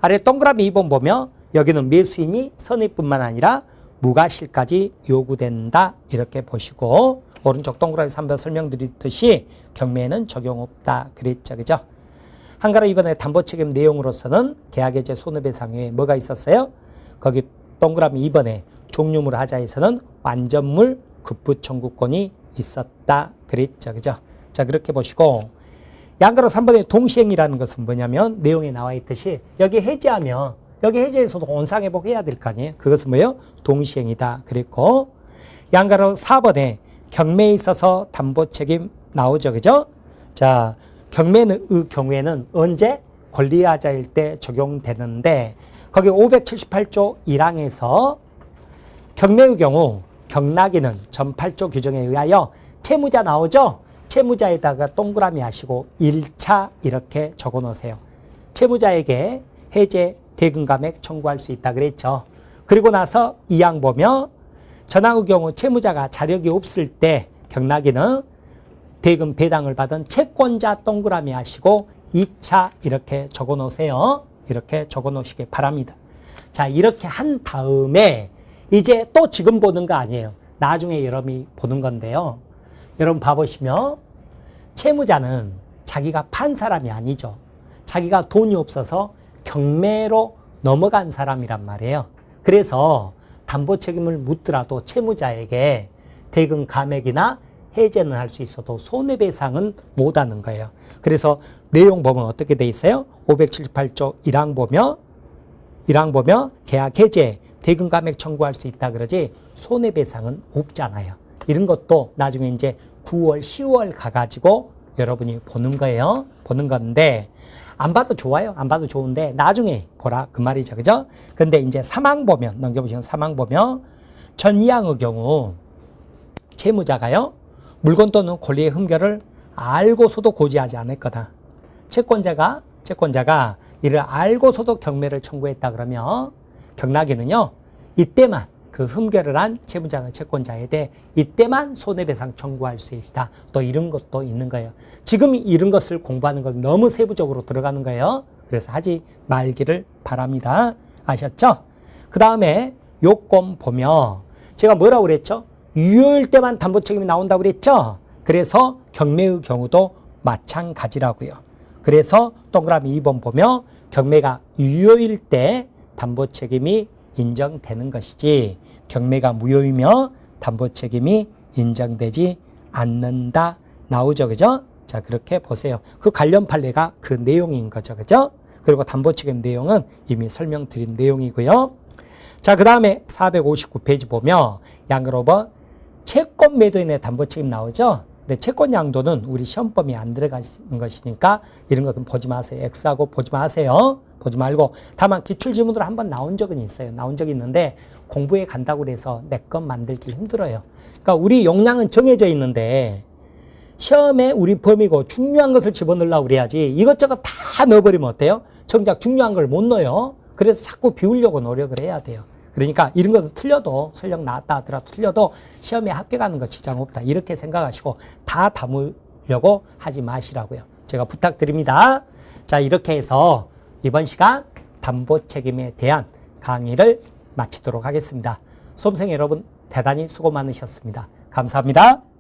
아래 동그라미 2번 보면 여기는 매수인이 선의뿐만 아니라 무과실까지 요구된다. 이렇게 보시고 오른쪽 동그라미 3번 설명드렸듯이 경매에는 적용 없다. 그랬죠. 그죠? 한가로 이번에 담보책임 내용으로서는 계약해제 손해배상에 뭐가 있었어요? 거기 동그라미 2번에 종류물 하자에서는 완전물 급부 청구권이 있었다. 그랬죠. 그죠? 자, 그렇게 보시고 양가로 3번의 동시행이라는 것은 뭐냐면 내용에 나와 있듯이 여기 해제하면 여기 해제에서도 온상회복 해야 될 거 아니에요? 그것은 뭐예요? 동시행이다. 그랬고 양가로 4번에 경매에 있어서 담보책임 나오죠. 그죠? 자, 경매의 경우에는 언제? 권리하자일 때 적용되는데 거기 578조 1항에서 경매의 경우 경락인은 전 8조 규정에 의하여 채무자 나오죠? 채무자에다가 동그라미 하시고 1차 이렇게 적어 놓으세요. 채무자에게 해제 대금 감액 청구할 수 있다 그랬죠. 그리고 나서 2항 보면 전항의 경우 채무자가 자력이 없을 때 경락인은 대금 배당을 받은 채권자 동그라미 하시고 2차 이렇게 적어 놓으세요. 이렇게 적어 놓으시기 바랍니다. 자, 이렇게 한 다음에 이제 또 지금 보는 거 아니에요. 나중에 여러분이 보는 건데요. 여러분 봐보시면 채무자는 자기가 판 사람이 아니죠. 자기가 돈이 없어서 경매로 넘어간 사람이란 말이에요. 그래서 담보 책임을 묻더라도 채무자에게 대금 감액이나 해제는 할 수 있어도 손해배상은 못하는 거예요. 그래서 내용 보면 어떻게 돼 있어요? 578조 1항 보면 계약 해제, 대금 감액 청구할 수 있다 그러지 손해배상은 없잖아요. 이런 것도 나중에 이제 9월, 10월 가가지고 여러분이 보는 거예요. 보는 건데 안 봐도 좋아요. 안 봐도 좋은데 나중에 보라 그 말이죠. 그죠? 근데 이제 3항 보면 넘겨보시면 3항 보면 전 2항의 경우 채무자가요. 물건 또는 권리의 흠결을 알고서도 고지하지 않을 거다. 채권자가 이를 알고서도 경매를 청구했다 그러면 경락인은요. 이때만 그 흠결을 한 채무자가 채권자에 대해 이때만 손해배상 청구할 수 있다. 또 이런 것도 있는 거예요. 지금 이런 것을 공부하는 건 너무 세부적으로 들어가는 거예요. 그래서 하지 말기를 바랍니다. 아셨죠? 그 다음에 요건 보면 제가 뭐라고 그랬죠? 유효일 때만 담보 책임이 나온다고 그랬죠? 그래서 경매의 경우도 마찬가지라고요. 그래서 동그라미 2번 보면 경매가 유효일 때 담보 책임이 인정되는 것이지 경매가 무효이며 담보 책임이 인정되지 않는다 나오죠. 그죠? 자, 그렇게 보세요. 그 관련 판례가 그 내용인 거죠. 그죠? 그리고 담보 책임 내용은 이미 설명드린 내용이고요. 자, 그 다음에 459페이지 보면 양으로버 채권 매도인의 담보 책임 나오죠. 근데 채권 양도는 우리 시험범위에 안 들어가는 것이니까 이런 것은 보지 마세요. X하고 보지 마세요. 보지 말고 다만 기출지문으로 한번 나온 적은 있어요. 나온 적이 있는데 공부에 간다고 해서 내 것 만들기 힘들어요. 그러니까 우리 용량은 정해져 있는데 시험에 우리 범위고 중요한 것을 집어넣으려고 그래야지 이것저것 다 넣어버리면 어때요? 정작 중요한 걸 못 넣어요. 그래서 자꾸 비우려고 노력을 해야 돼요. 그러니까 이런 것도 틀려도 설령 나왔다 하더라도 틀려도 시험에 합격하는 거 지장 없다. 이렇게 생각하시고 다 담으려고 하지 마시라고요. 제가 부탁드립니다. 자, 이렇게 해서 이번 시간 담보 책임에 대한 강의를 마치도록 하겠습니다. 수험생 여러분 대단히 수고 많으셨습니다. 감사합니다.